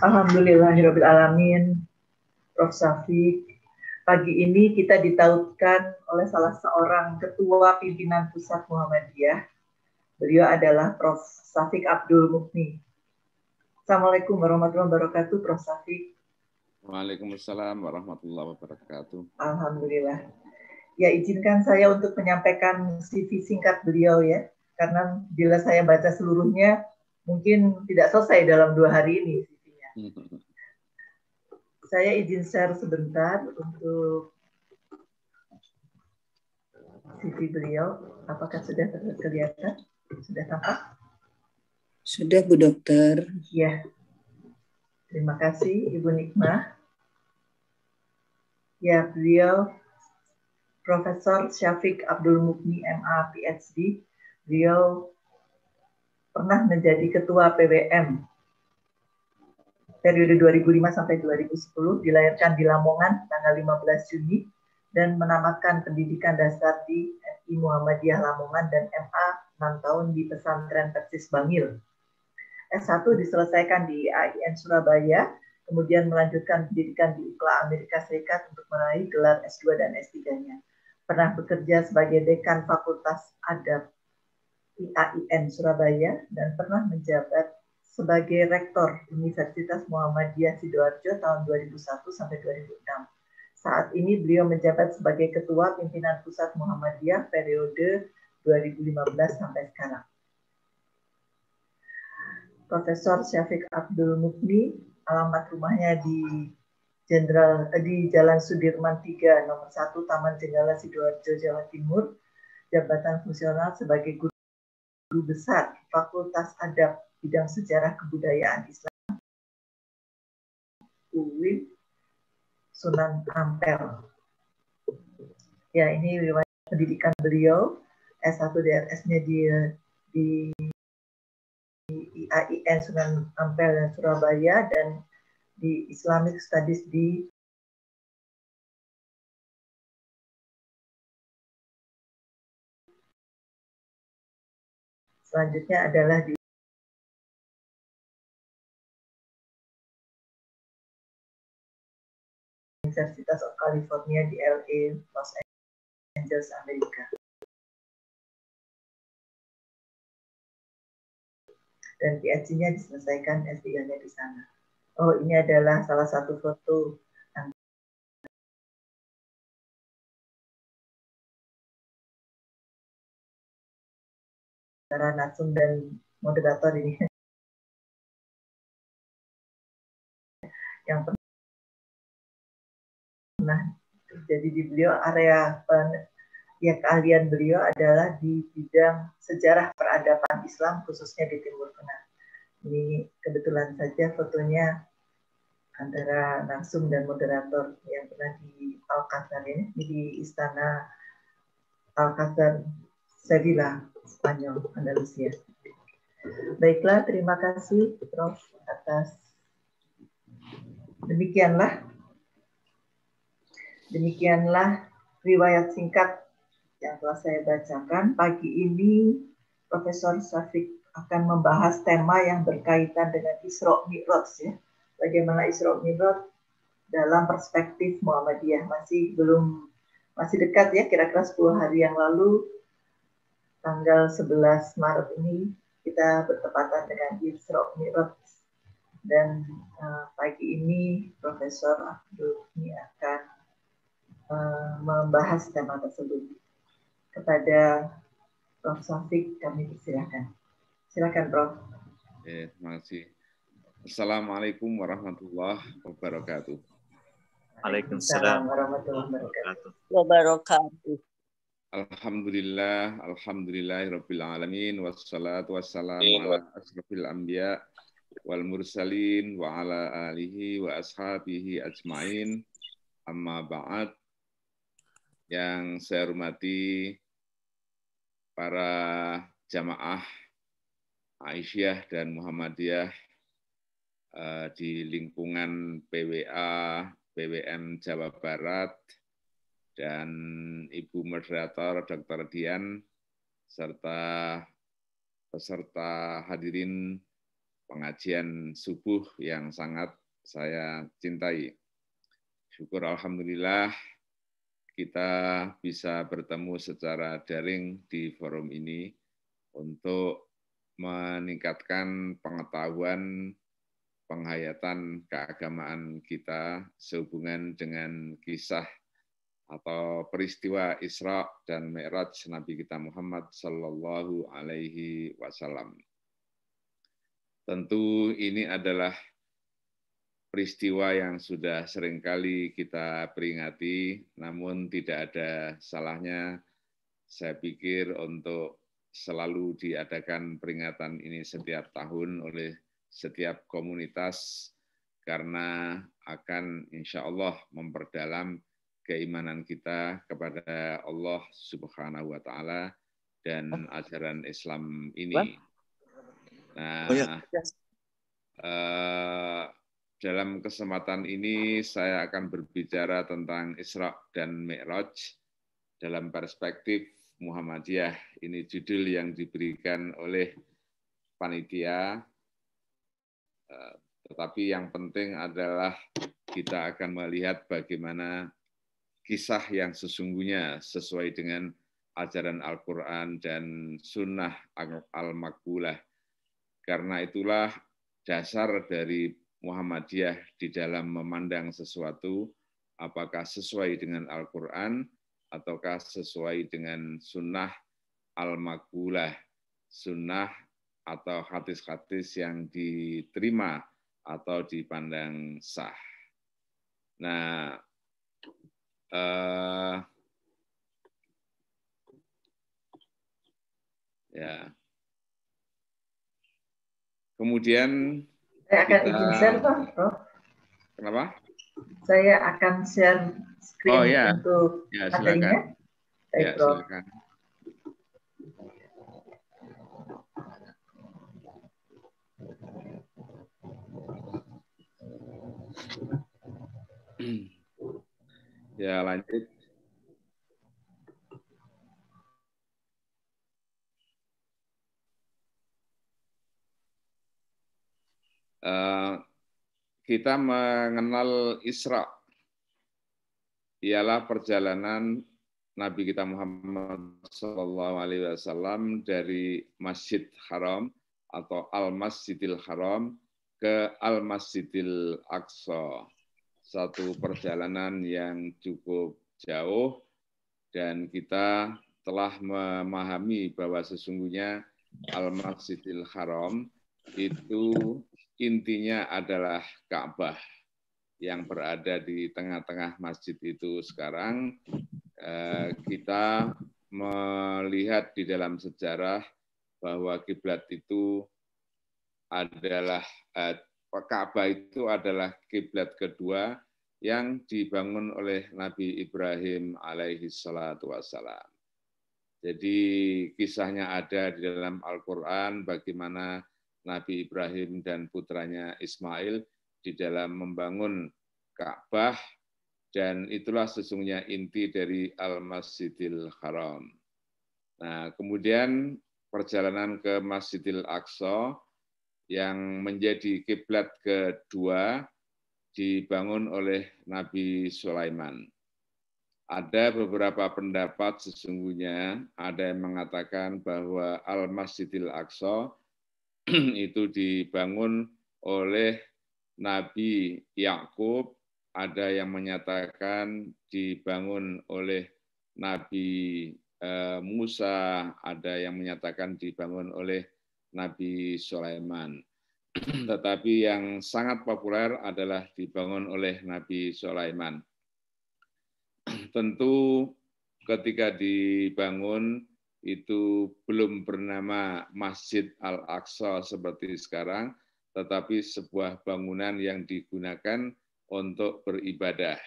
Alhamdulillahirabbil alamin. Prof. Syafiq, pagi ini kita ditautkan oleh salah seorang ketua pimpinan pusat Muhammadiyah. Beliau adalah Prof. Syafiq Abdul Mukni. Assalamualaikum warahmatullahi wabarakatuh, Prof. Syafiq. Waalaikumsalam warahmatullahi wabarakatuh. Alhamdulillah. Ya, izinkan saya untuk menyampaikan CV singkat beliau ya, karena bila saya baca seluruhnya mungkin tidak selesai dalam 2 hari ini CV-nya. Saya izin share sebentar untuk CV beliau. Apakah sudah kelihatan? Sudah tampak? Sudah, Bu Dokter. Ya. Terima kasih, Ibu Nikmah. Ya, beliau Profesor Syafiq Abdul Mukni, MA, PhD. Beliau pernah menjadi Ketua PWM periode 2005 sampai 2010, dilahirkan di Lamongan tanggal 15 Juni, dan menamatkan pendidikan dasar di FI Muhammadiyah Lamongan dan MA 6 tahun di Pesantren Persis Bangil. S1 diselesaikan di AIN Surabaya, kemudian melanjutkan pendidikan di UCLA Amerika Serikat untuk meraih gelar S2 dan S3-nya. Pernah bekerja sebagai Dekan Fakultas Adab IAIN Surabaya dan pernah menjabat sebagai Rektor Universitas Muhammadiyah Sidoarjo tahun 2001 sampai 2006. Saat ini beliau menjabat sebagai Ketua Pimpinan Pusat Muhammadiyah periode 2015 sampai sekarang. Profesor Syafiq Abdul Mukni, alamat rumahnya di Jalan Sudirman 3 nomor 1 Taman Jenggala Sidoarjo, Jawa Timur. Jabatan fungsional sebagai Guru Besar Fakultas Adab Bidang Sejarah Kebudayaan Islam UIN Sunan Ampel. Ya, ini riwayat pendidikan beliau. S1 DRS-nya di IAIN Sunan Ampel dan Surabaya, dan di Islamic Studies di selanjutnya adalah di Universitas of California di LA, Los Angeles, Amerika. Dan PhD-nya diselesaikan, S3-nya di sana. Oh, ini adalah salah satu foto antara narsum dan moderator ini. Yang pernah terjadi di beliau, area keahlian beliau adalah di bidang sejarah peradaban Islam, khususnya di Timur Tengah. Ini kebetulan saja fotonya antara narsum dan moderator yang pernah di Alcázar ini, di Istana Alcázar Sevilla, Spanyol, Andalusia. Baiklah, terima kasih Prof atas demikianlah riwayat singkat yang telah saya bacakan. Pagi ini Profesor Syafiq akan membahas tema yang berkaitan dengan Isra Mi'raj ya. Bagaimana Isra Mi'raj dalam perspektif Muhammadiyah, masih dekat ya, kira-kira 10 hari yang lalu tanggal 11 Maret ini kita bertepatan dengan Isra Mi'raj, dan pagi ini Profesor Abdul ini akan membahas tema tersebut. Kepada Prof. Syafiq kami persilahkan. Silakan Prof. Terima kasih. Assalamualaikum warahmatullahi wabarakatuh. Waalaikumsalam warahmatullahi wabarakatuh. Alhamdulillahirabbil alamin, wassalatu wassalamu ala asrofil anbiya wal mursalin wa ala alihi wa ashabihi ajmain. Amma ba'd. Yang saya hormati para jamaah Aisyah dan Muhammadiyah di lingkungan PWA, PWM Jawa Barat, dan Ibu Moderator Dr. Dian, serta peserta hadirin pengajian subuh yang sangat saya cintai. Syukur alhamdulillah kita bisa bertemu secara daring di forum ini untuk meningkatkan pengetahuan penghayatan keagamaan kita sehubungan dengan kisah atau peristiwa Isra dan Mi'raj Nabi kita Muhammad Sallallahu Alaihi Wasallam. Tentu ini adalah peristiwa yang sudah seringkali kita peringati, namun tidak ada salahnya saya pikir untuk selalu diadakan peringatan ini setiap tahun oleh setiap komunitas karena akan insya Allah memperdalam keimanan kita kepada Allah Subhanahu wa Ta'ala dan ajaran Islam ini. Nah, dalam kesempatan ini saya akan berbicara tentang Isra dan Mi'raj dalam perspektif Muhammadiyah. Ini judul yang diberikan oleh panitia. Tetapi yang penting adalah kita akan melihat bagaimana kisah yang sesungguhnya sesuai dengan ajaran Al-Quran dan Sunnah Al-Maqbulah. Karena itulah dasar dari Muhammadiyah di dalam memandang sesuatu, apakah sesuai dengan Al-Quran ataukah sesuai dengan Sunnah Al-Maqbulah, Sunnah atau hadis-hadis yang diterima atau dipandang sah. Nah, ya. Kemudian saya akan izin share, Prof. Kenapa? Saya akan share screen untuk materinya. Ya, silakan. Ya, lanjut. Kita mengenal Isra, ialah perjalanan Nabi kita Muhammad SAW dari Masjid Haram atau Al-Masjidil Haram ke Al-Masjidil Aqsa. Satu perjalanan yang cukup jauh dan kita telah memahami bahwa sesungguhnya Al-Masjidil Haram itu intinya adalah Ka'bah yang berada di tengah-tengah masjid itu sekarang. Kita melihat di dalam sejarah bahwa kiblat itu adalah Ka'bah itu adalah kiblat kedua yang dibangun oleh Nabi Ibrahim alaihi salatu wassalam. Jadi kisahnya ada di dalam Al-Quran bagaimana Nabi Ibrahim dan putranya Ismail di dalam membangun Ka'bah, dan itulah sesungguhnya inti dari Al-Masjidil Haram. Nah, kemudian perjalanan ke Masjidil Aqsa yang menjadi kiblat kedua dibangun oleh Nabi Sulaiman. Ada beberapa pendapat sesungguhnya, ada yang mengatakan bahwa Al-Masjidil Aqsa itu dibangun oleh Nabi Yakub, ada yang menyatakan dibangun oleh Nabi Musa, ada yang menyatakan dibangun oleh Nabi Sulaiman. Tetapi yang sangat populer adalah dibangun oleh Nabi Sulaiman. Tentu ketika dibangun itu belum bernama Masjid Al-Aqsa seperti sekarang, tetapi sebuah bangunan yang digunakan untuk beribadah.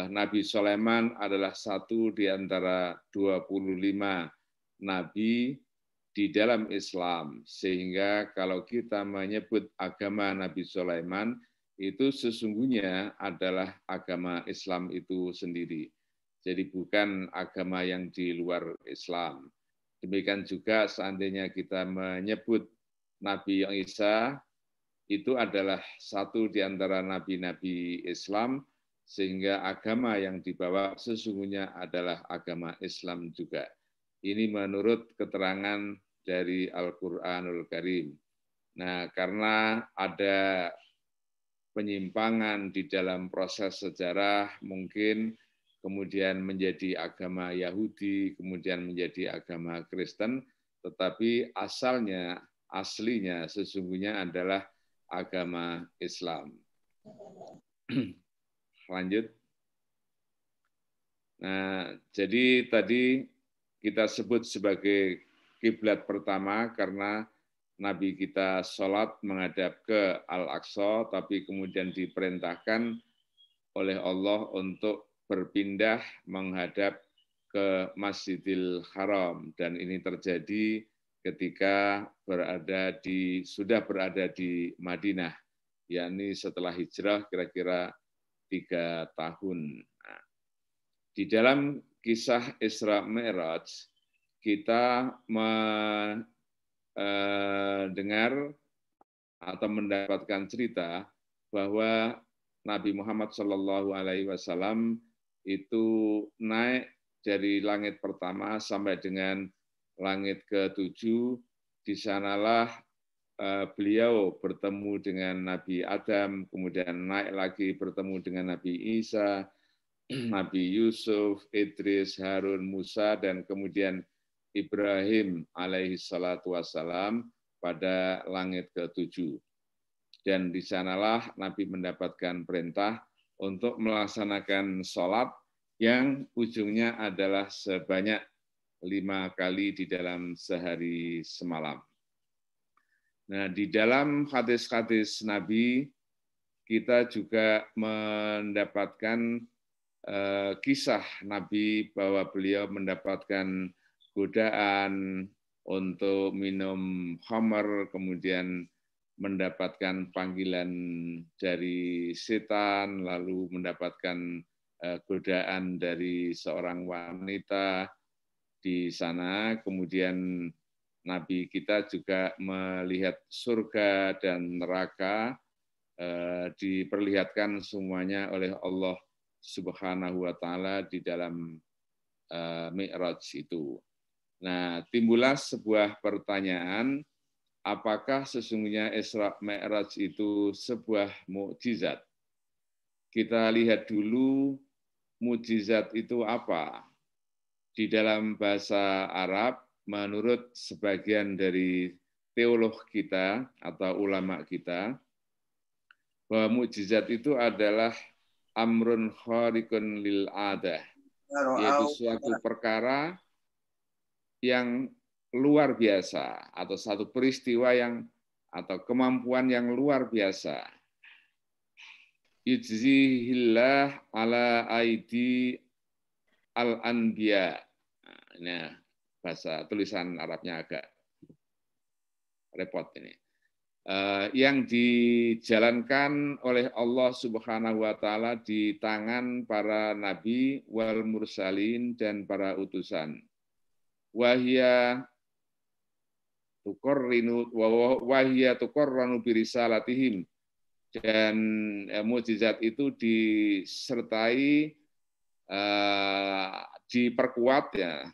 Nabi Sulaiman adalah satu di antara 25 nabi di dalam Islam, sehingga kalau kita menyebut agama Nabi Sulaiman, itu sesungguhnya adalah agama Islam itu sendiri. Jadi bukan agama yang di luar Islam. Demikian juga seandainya kita menyebut Nabi Isa itu adalah satu di antara nabi-nabi Islam, sehingga agama yang dibawa sesungguhnya adalah agama Islam juga. Ini menurut keterangan dari Al-Qur'anul Karim. Nah, karena ada penyimpangan di dalam proses sejarah, mungkin kemudian menjadi agama Yahudi, kemudian menjadi agama Kristen, tetapi aslinya sesungguhnya adalah agama Islam. Lanjut. Nah, jadi tadi kita sebut sebagai kiblat pertama karena Nabi kita sholat menghadap ke Al-Aqsa, tapi kemudian diperintahkan oleh Allah untuk berpindah menghadap ke Masjidil Haram, dan ini terjadi ketika sudah berada di Madinah, yakni setelah hijrah kira-kira 3 tahun. Nah, di dalam kisah Isra Mi'raj kita mendengar atau mendapatkan cerita bahwa Nabi Muhammad SAW itu naik dari langit pertama sampai dengan langit ke-7. Di sanalah beliau bertemu dengan Nabi Adam, kemudian naik lagi bertemu dengan Nabi Isa, Nabi Yusuf, Idris, Harun, Musa, dan kemudian Ibrahim alaihi salatu wassalam pada langit ke-7. Dan di sanalah Nabi mendapatkan perintah untuk melaksanakan sholat yang ujungnya adalah sebanyak 5 kali di dalam sehari semalam. Nah, di dalam hadis-hadis Nabi, kita juga mendapatkan kisah Nabi bahwa beliau mendapatkan godaan untuk minum khamar, kemudian mendapatkan panggilan dari setan, lalu mendapatkan godaan dari seorang wanita di sana. Kemudian Nabi kita juga melihat surga dan neraka, diperlihatkan semuanya oleh Allah Subhanahu wa taala di dalam Mi'raj itu. Nah, timbullah sebuah pertanyaan, apakah sesungguhnya Isra Mi'raj itu sebuah mukjizat? Kita lihat dulu mukjizat itu apa. Di dalam bahasa Arab, menurut sebagian dari teolog kita atau ulama kita, bahwa mukjizat itu adalah amrun khariqun lil adah, yaitu suatu perkara yang luar biasa atau satu peristiwa atau kemampuan yang luar biasa. Yujzihillah ala aidi al-anbiya. Nah, bahasa tulisan Arabnya agak repot ini. Yang dijalankan oleh Allah Subhanahu wa taala di tangan para nabi wal mursalin dan para utusan. Wahia tuqarranu birisalatihim, dan mukjizat itu disertai diperkuat ya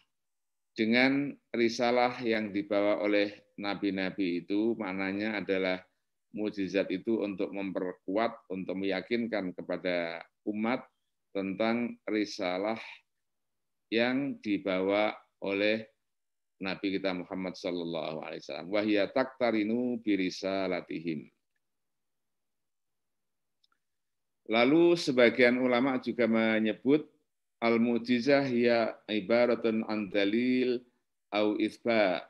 dengan risalah yang dibawa oleh nabi-nabi itu. Maknanya adalah mukjizat itu untuk memperkuat, untuk meyakinkan kepada umat tentang risalah yang dibawa oleh Nabi kita Muhammad sallallahu alaihi wasallam. Wa hiya taqtarinu bi risalatihim. Lalu sebagian ulama juga menyebut al-mu'jizah hiya ibaratun an dalil au itsba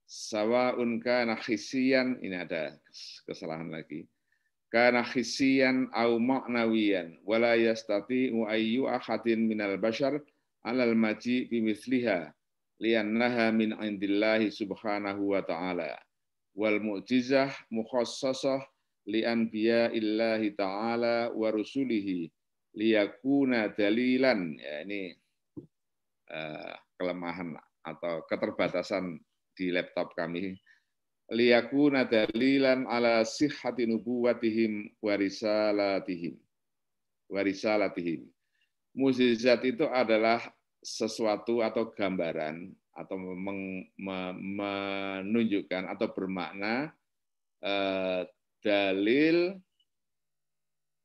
sawa'un kana hissiyan, ini ada kesalahan lagi, kana hissiyan au ma'nawiyan wala yastati'u ayyu ahadin minal bashar 'alal maji bimithliha li'annaha min 'indillahi subhanahu wa ta'ala wal mu'jizah mukhassasah li anbiya'illahi ta'ala wa rusulihi liyakuna dalilan. Ya, ini kelemahan atau keterbatasan di laptop kami. liyakuna dalilan ala sihhati nubuwatihim warisalatihim. Mukjizat itu adalah sesuatu atau gambaran atau menunjukkan atau bermakna dalil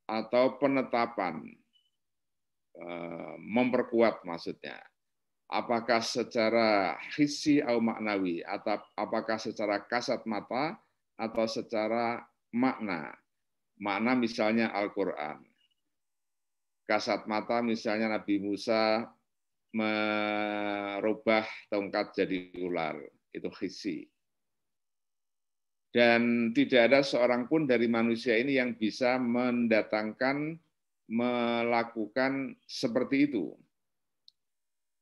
atau penetapan, memperkuat maksudnya. Apakah secara hissi atau maknawi, atau apakah secara kasat mata atau secara makna. Makna misalnya Al-Quran. Kasat mata misalnya Nabi Musa merubah tongkat jadi ular, itu hissi. Dan tidak ada seorang pun dari manusia ini yang bisa mendatangkan, melakukan seperti itu.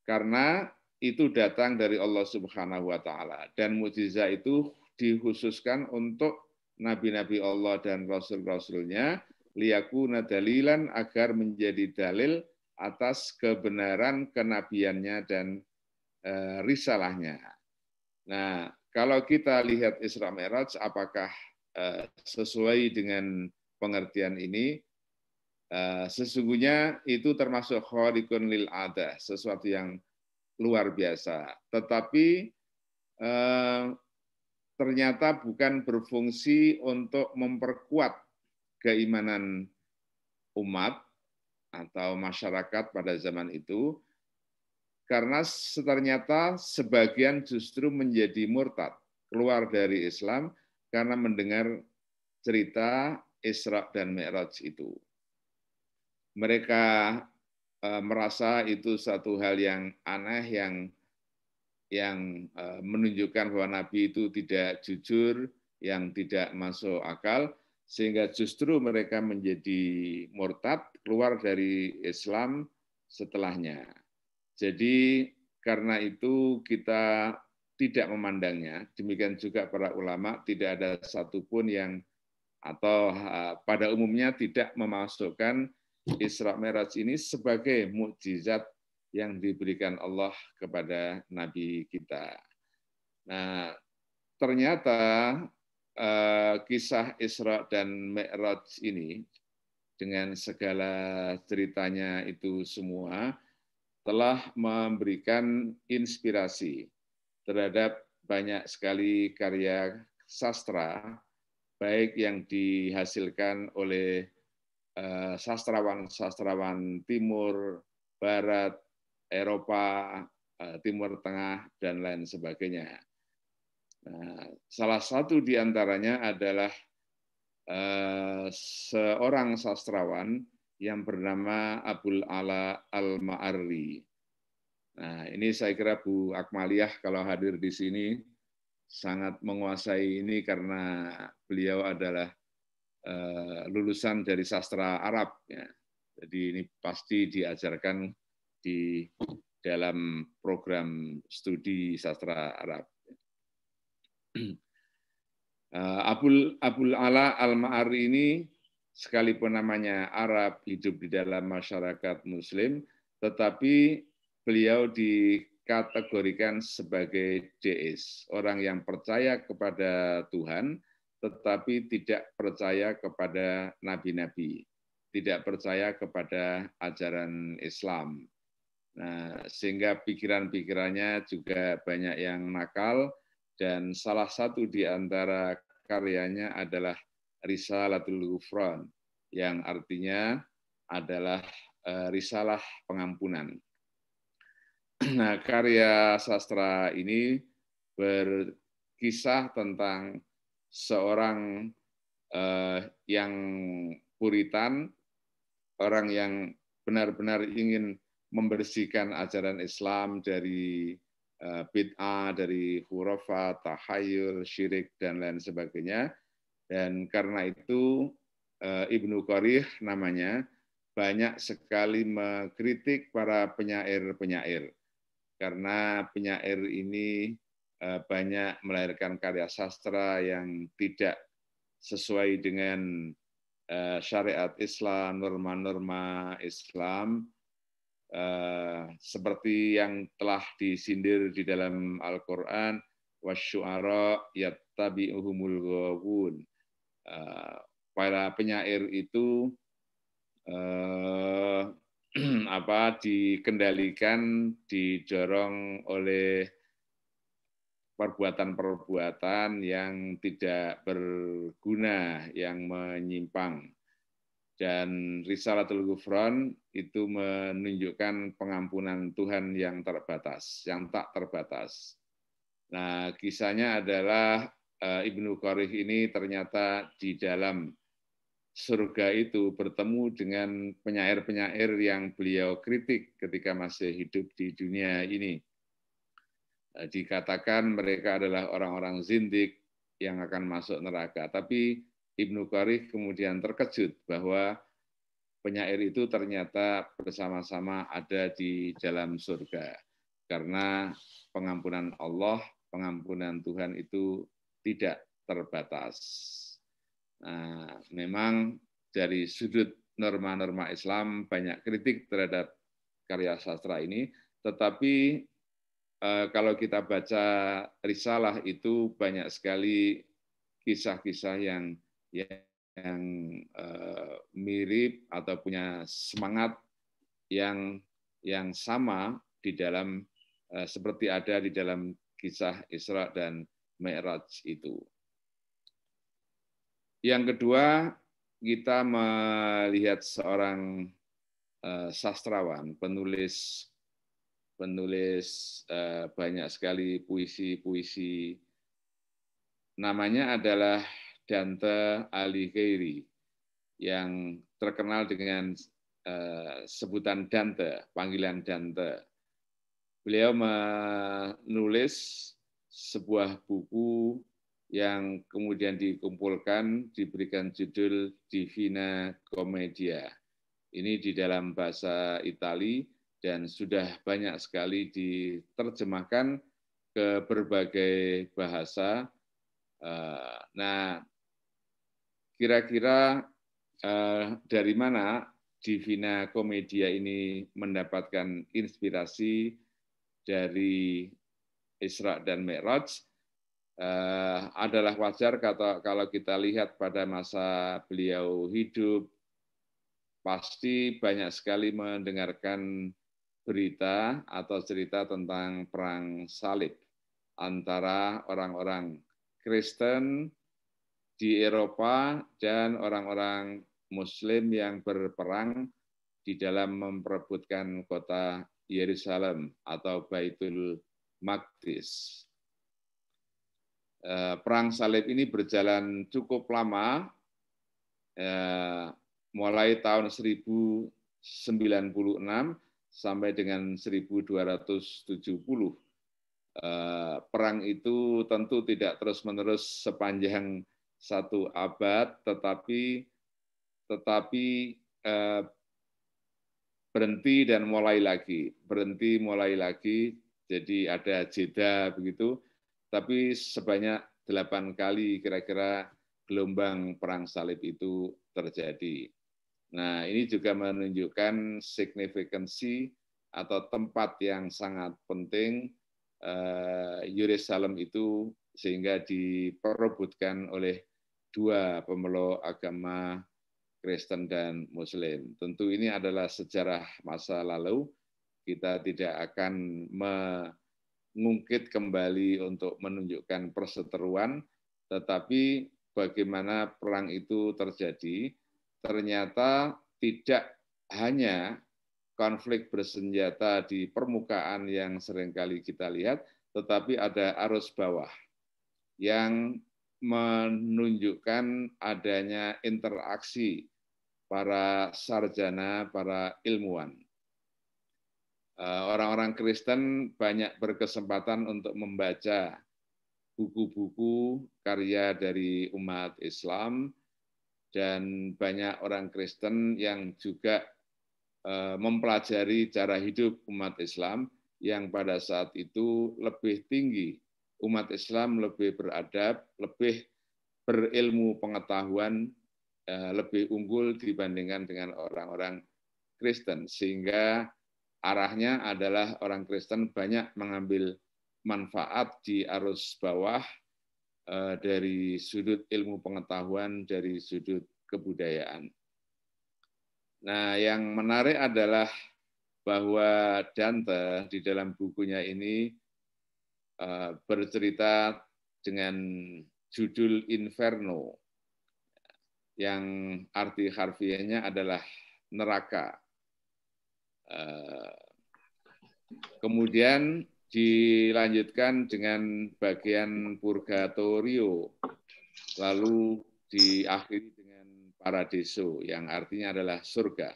Karena itu datang dari Allah Subhanahu wa taala, dan mukjizat itu dikhususkan untuk nabi-nabi Allah dan rasul-rasulnya, liyakuna dalilan, agar menjadi dalil atas kebenaran kenabiannya dan risalahnya. Nah, kalau kita lihat Isra Mi'raj, apakah sesuai dengan pengertian ini? Sesungguhnya itu termasuk khariqun lil adah, sesuatu yang luar biasa. Tetapi ternyata bukan berfungsi untuk memperkuat keimanan umat atau masyarakat pada zaman itu, karena ternyata sebagian justru menjadi murtad, keluar dari Islam karena mendengar cerita Isra dan Mi'raj itu. Mereka merasa itu satu hal yang aneh, yang menunjukkan bahwa Nabi itu tidak jujur, yang tidak masuk akal, sehingga justru mereka menjadi murtad, keluar dari Islam setelahnya. Jadi karena itu kita tidak memandangnya, demikian juga para ulama, tidak ada satupun yang, atau pada umumnya tidak memasukkan Isra Mi'raj ini sebagai mukjizat yang diberikan Allah kepada Nabi kita. Nah, ternyata kisah Isra dan Mi'raj ini dengan segala ceritanya itu semua telah memberikan inspirasi terhadap banyak sekali karya sastra, baik yang dihasilkan oleh sastrawan-sastrawan Timur, Barat, Eropa, Timur Tengah, dan lain sebagainya. Nah, salah satu di antaranya adalah seorang sastrawan yang bernama Abul Ala Al-Ma'arri. Nah, ini saya kira Bu Akmaliyah kalau hadir di sini sangat menguasai ini karena beliau adalah lulusan dari sastra Arab. Ya. Jadi ini pasti diajarkan di dalam program studi sastra Arab. Abul Ala Al-Ma'arri ini sekalipun namanya Arab, hidup di dalam masyarakat Muslim, tetapi beliau dikategorikan sebagai deis, orang yang percaya kepada Tuhan, tetapi tidak percaya kepada nabi-nabi, tidak percaya kepada ajaran Islam. Nah, sehingga pikiran-pikirannya juga banyak yang nakal, dan salah satu di antara karyanya adalah Risalatul Ghufran, yang artinya adalah risalah pengampunan. Nah, karya sastra ini berkisah tentang seorang yang puritan, orang yang benar-benar ingin membersihkan ajaran Islam dari bid'ah, dari khurafat, tahayul, syirik, dan lain sebagainya. Dan karena itu Ibnu Qarih namanya banyak sekali mengkritik para penyair-penyair. Karena penyair ini banyak melahirkan karya sastra yang tidak sesuai dengan syariat Islam, norma-norma Islam, seperti yang telah disindir di dalam Al-Quran, wasyu'ara yattabi'uhumul ghawun. Para penyair itu dikendalikan, didorong oleh perbuatan-perbuatan yang tidak berguna, yang menyimpang. Dan Risalatul Ghufran itu menunjukkan pengampunan Tuhan yang terbatas, yang tak terbatas. Nah, kisahnya adalah Ibnu Qarih ini ternyata di dalam surga itu bertemu dengan penyair-penyair yang beliau kritik ketika masih hidup di dunia ini. Dikatakan mereka adalah orang-orang zindik yang akan masuk neraka. Tapi Ibnu Qarih kemudian terkejut bahwa penyair itu ternyata bersama-sama ada di dalam surga. Karena pengampunan Allah, pengampunan Tuhan itu tidak terbatas. Nah, memang dari sudut norma-norma Islam banyak kritik terhadap karya sastra ini, tetapi kalau kita baca risalah itu banyak sekali kisah-kisah yang mirip atau punya semangat yang sama di dalam seperti ada di dalam kisah Isra dan Mi'raj itu. Yang kedua, kita melihat seorang sastrawan, penulis banyak sekali puisi-puisi. Namanya adalah Dante Alighieri, yang terkenal dengan sebutan Dante, panggilan Dante. Beliau menulis sebuah buku yang kemudian dikumpulkan, diberikan judul Divina Commedia. Ini di dalam bahasa Itali dan sudah banyak sekali diterjemahkan ke berbagai bahasa. Nah, kira-kira dari mana Divina Commedia ini mendapatkan inspirasi dari Isra dan Mi'raj? Adalah wajar kalau kita lihat pada masa beliau hidup, pasti banyak sekali mendengarkan berita atau cerita tentang perang salib antara orang-orang Kristen di Eropa dan orang-orang Muslim yang berperang di dalam memperebutkan kota Yerusalem atau Baitul Maqdis. Perang salib ini berjalan cukup lama, mulai tahun 1096 sampai dengan 1270. Perang itu tentu tidak terus-menerus sepanjang satu abad, tetapi berhenti dan mulai lagi, jadi ada jeda begitu. Tapi sebanyak 8 kali kira-kira gelombang perang salib itu terjadi. Nah, ini juga menunjukkan signifikansi atau tempat yang sangat penting Yerusalem itu sehingga diperebutkan oleh dua pemeluk agama Kristen dan Muslim. Tentu ini adalah sejarah masa lalu. Kita tidak akan mengungkit kembali untuk menunjukkan perseteruan, tetapi bagaimana perang itu terjadi, ternyata tidak hanya konflik bersenjata di permukaan yang seringkali kita lihat, tetapi ada arus bawah yang menunjukkan adanya interaksi para sarjana, para ilmuwan. Orang-orang Kristen banyak berkesempatan untuk membaca buku-buku karya dari umat Islam, dan banyak orang Kristen yang juga mempelajari cara hidup umat Islam yang pada saat itu lebih tinggi. Umat Islam lebih beradab, lebih berilmu pengetahuan, lebih unggul dibandingkan dengan orang-orang Kristen, sehingga arahnya adalah orang Kristen banyak mengambil manfaat di arus bawah dari sudut ilmu pengetahuan, dari sudut kebudayaan. Nah, yang menarik adalah bahwa Dante di dalam bukunya ini bercerita dengan judul Inferno, yang arti harfiahnya adalah neraka. Kemudian dilanjutkan dengan bagian Purgatorio, lalu diakhiri dengan Paradiso, yang artinya adalah surga.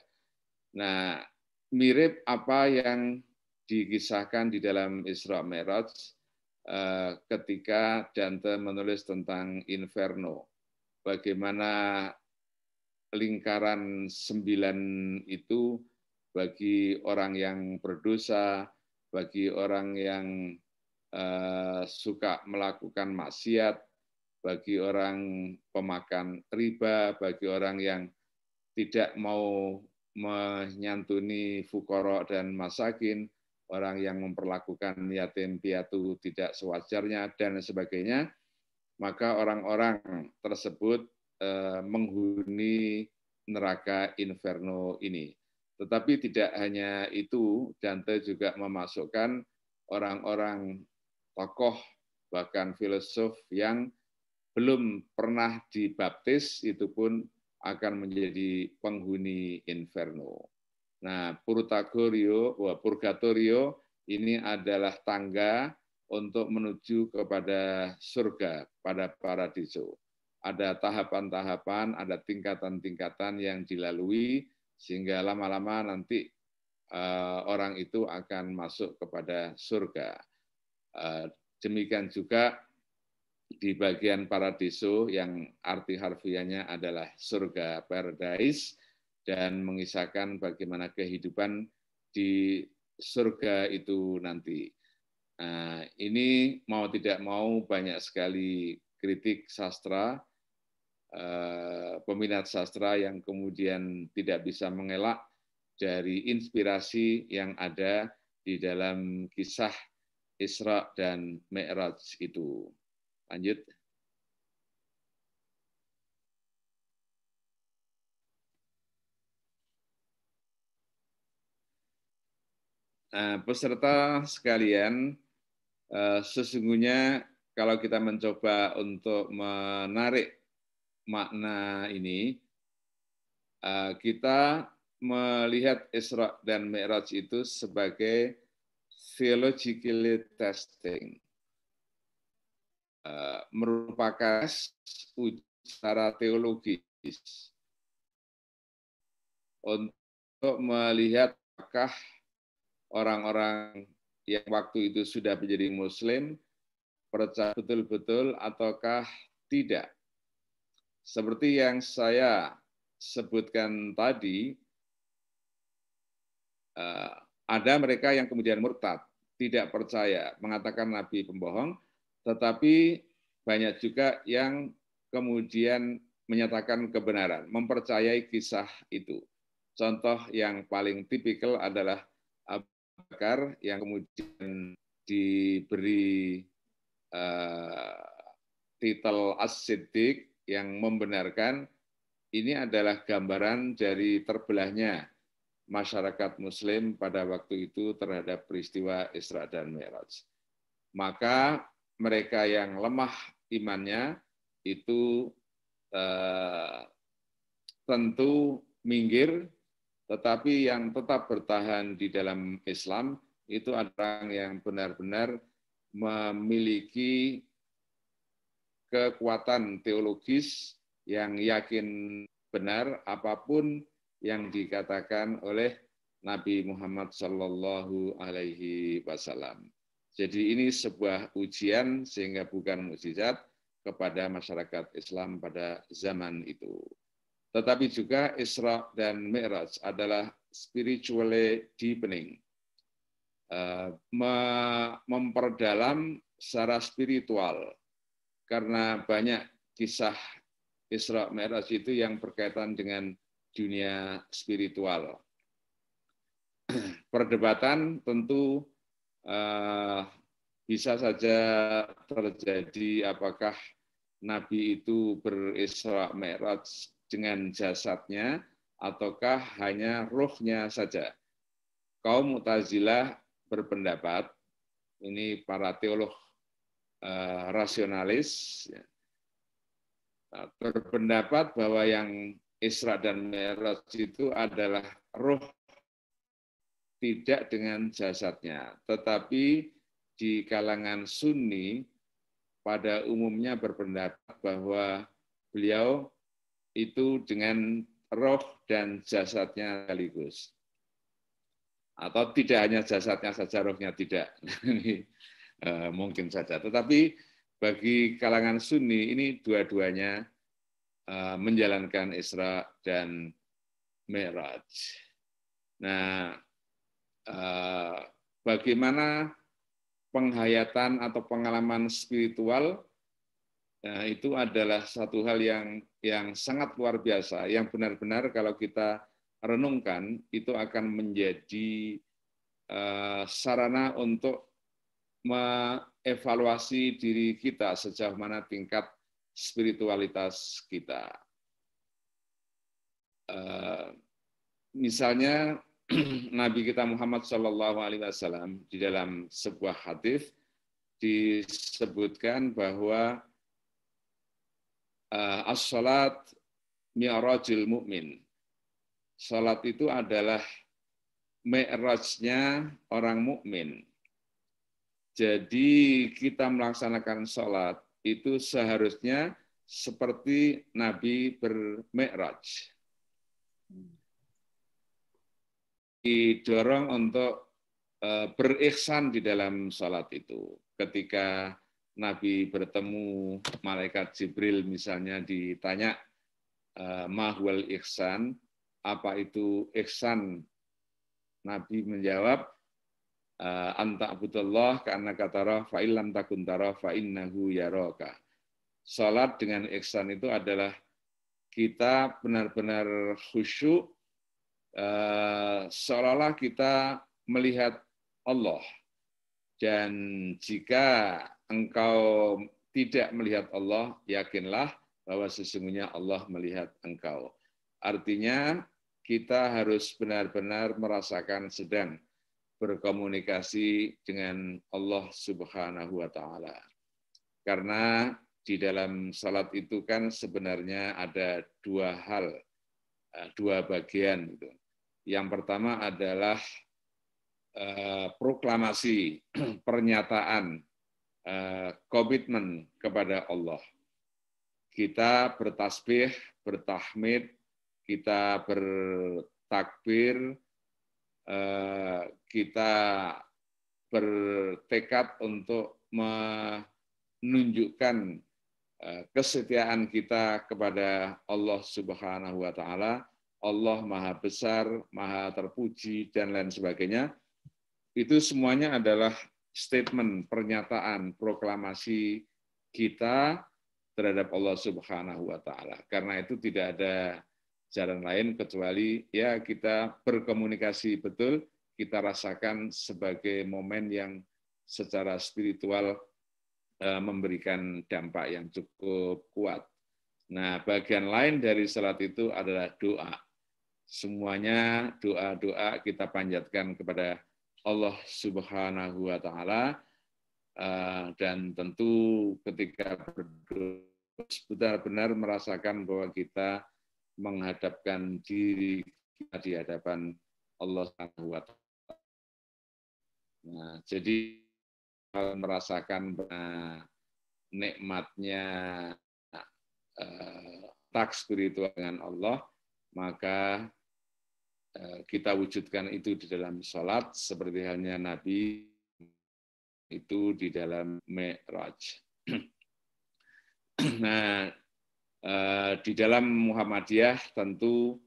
Nah, mirip apa yang dikisahkan di dalam Isra Mi'raj ketika Dante menulis tentang Inferno. Bagaimana lingkaran 9 itu bagi orang yang berdosa, bagi orang yang suka melakukan maksiat, bagi orang pemakan riba, bagi orang yang tidak mau menyantuni fukara dan masakin, orang yang memperlakukan yatim piatu tidak sewajarnya, dan sebagainya, maka orang-orang tersebut menghuni neraka Inferno ini. Tetapi tidak hanya itu, Dante juga memasukkan orang-orang tokoh, bahkan filosof yang belum pernah dibaptis, itu pun akan menjadi penghuni Inferno. Nah, Purgatorio ini adalah tangga untuk menuju kepada surga, pada paradiso. Ada tahapan-tahapan, ada tingkatan-tingkatan yang dilalui, sehingga lama-lama nanti orang itu akan masuk kepada surga. Demikian juga di bagian paradiso yang arti harfiahnya adalah surga, paradise, dan mengisahkan bagaimana kehidupan di surga itu nanti. Nah, ini mau tidak mau banyak sekali kritik sastra, peminat sastra yang kemudian tidak bisa mengelak dari inspirasi yang ada di dalam kisah Isra dan Mi'raj itu. Lanjut. Nah, peserta sekalian, sesungguhnya kalau kita mencoba untuk menarik makna ini, kita melihat Isra dan Mi'raj itu sebagai theological testing, merupakan uji secara teologis untuk melihat apakah orang-orang yang waktu itu sudah menjadi Muslim percaya betul-betul ataukah tidak. Seperti yang saya sebutkan tadi, ada mereka yang kemudian murtad, tidak percaya, mengatakan Nabi pembohong, tetapi banyak juga yang kemudian menyatakan kebenaran, mempercayai kisah itu. Contoh yang paling tipikal adalah Abu Bakar yang kemudian diberi titel As-Siddiq, yang membenarkan ini adalah gambaran dari terbelahnya masyarakat Muslim pada waktu itu terhadap peristiwa Isra dan Mi'raj. Maka mereka yang lemah imannya itu tentu minggir, tetapi yang tetap bertahan di dalam Islam itu adalah yang benar-benar memiliki kekuatan teologis yang yakin benar apapun yang dikatakan oleh Nabi Muhammad Shallallahu Alaihi Wasallam. Jadi ini sebuah ujian sehingga bukan mukjizat kepada masyarakat Islam pada zaman itu. Tetapi juga Isra dan Mi'raj adalah spiritually deepening, memperdalam secara spiritual, karena banyak kisah Isra Mi'raj itu yang berkaitan dengan dunia spiritual. Perdebatan tentu bisa saja terjadi apakah Nabi itu berisra mi'raj dengan jasadnya ataukah hanya ruhnya saja? Kaum Mu'tazilah berpendapat, ini para teolog rasionalis, berpendapat bahwa yang Isra dan Mi'raj itu adalah ruh, tidak dengan jasadnya. Tetapi di kalangan Sunni pada umumnya berpendapat bahwa beliau itu dengan roh dan jasadnya sekaligus. Atau tidak hanya jasadnya saja, rohnya tidak. Ini mungkin saja. Tetapi bagi kalangan Sunni ini dua-duanya menjalankan Isra dan Mi'raj. Nah, bagaimana penghayatan atau pengalaman spiritual, itu adalah satu hal yang sangat luar biasa, yang benar-benar kalau kita renungkan itu akan menjadi sarana untuk mengevaluasi diri kita sejauh mana tingkat spiritualitas kita. Misalnya Nabi kita Muhammad SAW di dalam sebuah hadis disebutkan bahwa as-salat mi'rajul mu'min. Salat itu adalah mi'rajnya orang mukmin. Jadi kita melaksanakan salat itu seharusnya seperti Nabi bermi'raj. Didorong untuk berihsan di dalam salat itu. Ketika Nabi bertemu malaikat Jibril misalnya ditanya mahwal ihsan, apa itu ihsan? Nabi menjawab anta abudullah karena katara fa illam takun tara fa innahu yaraka. Salat dengan ihsan itu adalah kita benar-benar khusyuk, seolah-olah kita melihat Allah. Dan jika engkau tidak melihat Allah, yakinlah bahwa sesungguhnya Allah melihat engkau. Artinya kita harus benar-benar merasakan sedang berkomunikasi dengan Allah Subhanahu wa Ta'ala. Karena di dalam salat itu kan sebenarnya ada dua hal, dua bagian. Yang pertama adalah proklamasi, pernyataan, komitmen kepada Allah. Kita bertasbih, bertahmid, kita bertakbir, kita bertekad untuk menunjukkan kesetiaan kita kepada Allah Subhanahu wa Ta'ala. Allah Maha Besar, Maha Terpuji, dan lain sebagainya. Itu semuanya adalah statement, pernyataan, proklamasi kita terhadap Allah Subhanahu wa Ta'ala. Karena itu tidak ada jalan lain kecuali ya kita berkomunikasi betul, kita rasakan sebagai momen yang secara spiritual memberikan dampak yang cukup kuat. Nah, bagian lain dari salat itu adalah doa. Semuanya doa-doa kita panjatkan kepada Allah Subhanahu wa Ta'ala, dan tentu ketika berdoa benar-benar merasakan bahwa kita menghadapkan diri kita di hadapan Allah Subhanahu wa Ta'ala. Nah, jadi merasakan nikmatnya tak spiritual dengan Allah, maka kita wujudkan itu di dalam salat seperti halnya Nabi itu di dalam Mi'raj. Nah, di dalam Muhammadiyah tentu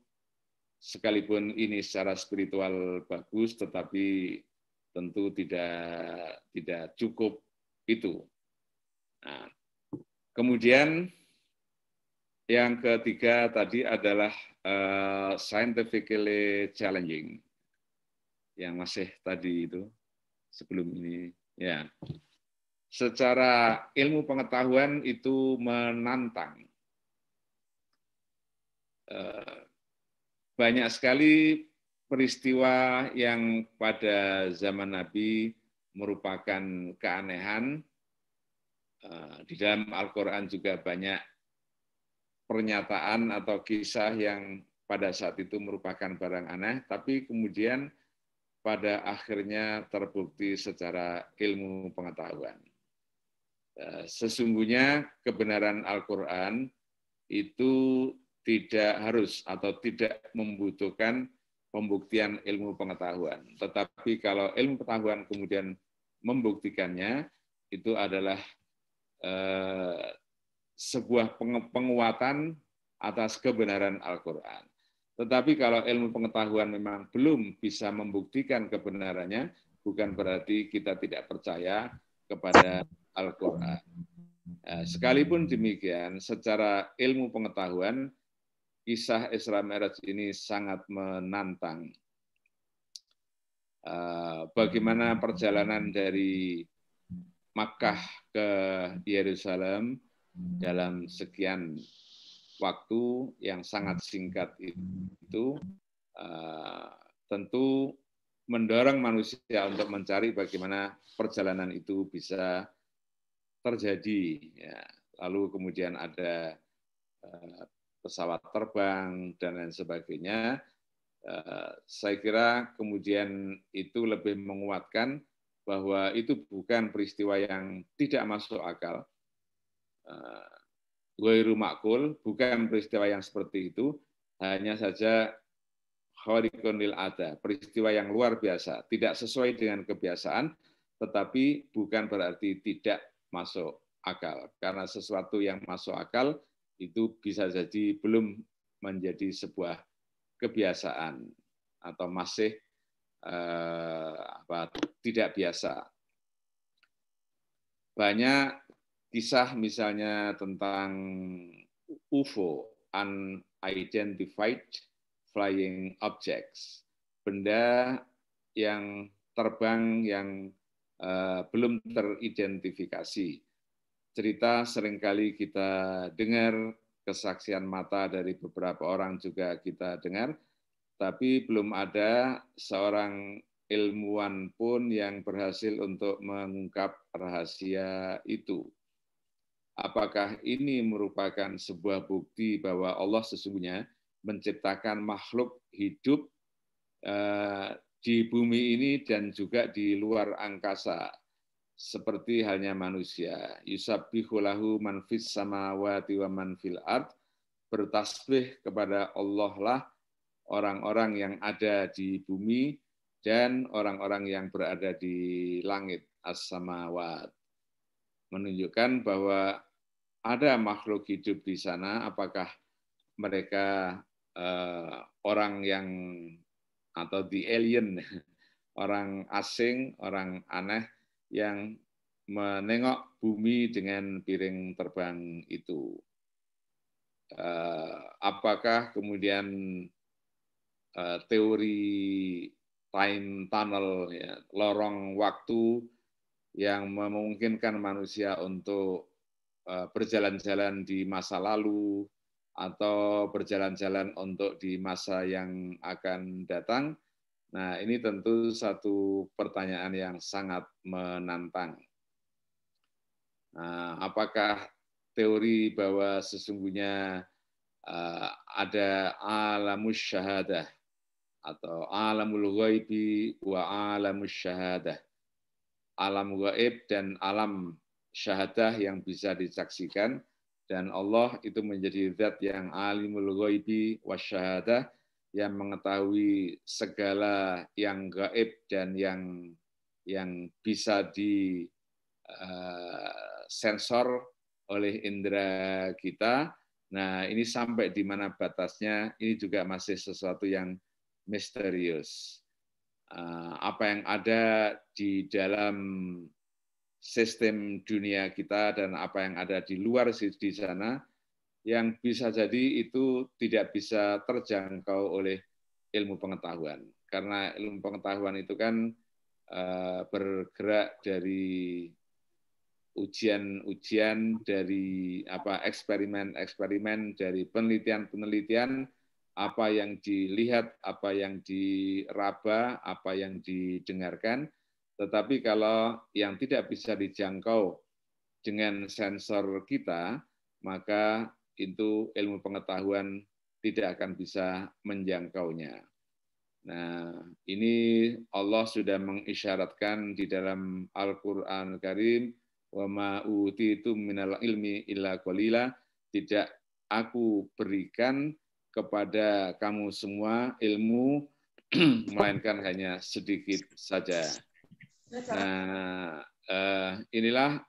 sekalipun ini secara spiritual bagus, tetapi tentu tidak cukup itu. Nah, kemudian yang ketiga tadi adalah scientifically challenging, yang masih tadi itu sebelum ini ya. secara ilmu pengetahuan itu menantang. Banyak sekali peristiwa yang pada zaman Nabi merupakan keanehan. Di dalam Al-Quran juga banyak pernyataan atau kisah yang pada saat itu merupakan barang aneh, tapi kemudian pada akhirnya terbukti secara ilmu pengetahuan. Sesungguhnya kebenaran Al-Quran itu tidak harus atau tidak membutuhkan pembuktian ilmu pengetahuan. Tetapi kalau ilmu pengetahuan kemudian membuktikannya, itu adalah sebuah penguatan atas kebenaran Al-Quran. Tetapi kalau ilmu pengetahuan memang belum bisa membuktikan kebenarannya, bukan berarti kita tidak percaya kepada Al-Quran. Sekalipun demikian, secara ilmu pengetahuan, kisah Isra Mi'raj ini sangat menantang. Bagaimana perjalanan dari Makkah ke Yerusalem dalam sekian waktu yang sangat singkat itu tentu mendorong manusia untuk mencari bagaimana perjalanan itu bisa terjadi. Ya. Lalu kemudian ada pesawat terbang dan lain sebagainya. Saya kira kemudian itu lebih menguatkan bahwa itu bukan peristiwa yang tidak masuk akal, ghairu ma'qul, bukan peristiwa yang seperti itu, hanya saja khariqun lil ada, peristiwa yang luar biasa, tidak sesuai dengan kebiasaan, tetapi bukan berarti tidak masuk akal, karena sesuatu yang masuk akal itu bisa jadi belum menjadi sebuah kebiasaan atau masih tidak biasa. Banyak kisah misalnya tentang UFO, Unidentified Flying Objects, benda yang terbang yang belum teridentifikasi. Cerita seringkali kita dengar, kesaksian mata dari beberapa orang juga kita dengar, tapi belum ada seorang ilmuwan pun yang berhasil untuk mengungkap rahasia itu. Apakah ini merupakan sebuah bukti bahwa Allah sesungguhnya menciptakan makhluk hidup di bumi ini dan juga di luar angkasa, seperti halnya manusia. Yusabbihu lahu man fis samawati wa man fil ard, bertasbih kepada Allah lah orang-orang yang ada di bumi dan orang-orang yang berada di langit, as-samawat. Menunjukkan bahwa ada makhluk hidup di sana, apakah mereka orang yang atau the alien, orang asing, orang aneh yang menengok bumi dengan piring terbang itu. Apakah kemudian teori time tunnel, ya, lorong waktu yang memungkinkan manusia untuk berjalan-jalan di masa lalu atau berjalan-jalan untuk di masa yang akan datang. Nah, ini tentu satu pertanyaan yang sangat menantang. Nah, apakah teori bahwa sesungguhnya ada alamus syahadah atau alamul ghaibi wa alamus syahadah, alam gaib dan alam syahadah yang bisa disaksikan, dan Allah itu menjadi zat yang alimul ghaibi wasyahadah, yang mengetahui segala yang gaib dan yang bisa di sensor oleh indera kita. Nah, ini sampai di mana batasnya, ini juga masih sesuatu yang misterius. Apa yang ada di dalam sistem dunia kita dan apa yang ada di luar di sana, yang bisa jadi itu tidak bisa terjangkau oleh ilmu pengetahuan. Karena ilmu pengetahuan itu kan bergerak dari ujian-ujian dari eksperimen-eksperimen dari penelitian-penelitian, apa yang dilihat, apa yang diraba, apa yang didengarkan. Tetapi kalau yang tidak bisa dijangkau dengan sensor kita, maka itu ilmu pengetahuan tidak akan bisa menjangkaunya. Nah, ini Allah sudah mengisyaratkan di dalam Al-Qur'an Karim, wa ma utitum minal ilmi illa qalila, tidak aku berikan kepada kamu semua ilmu melainkan hanya sedikit saja. Nah, inilah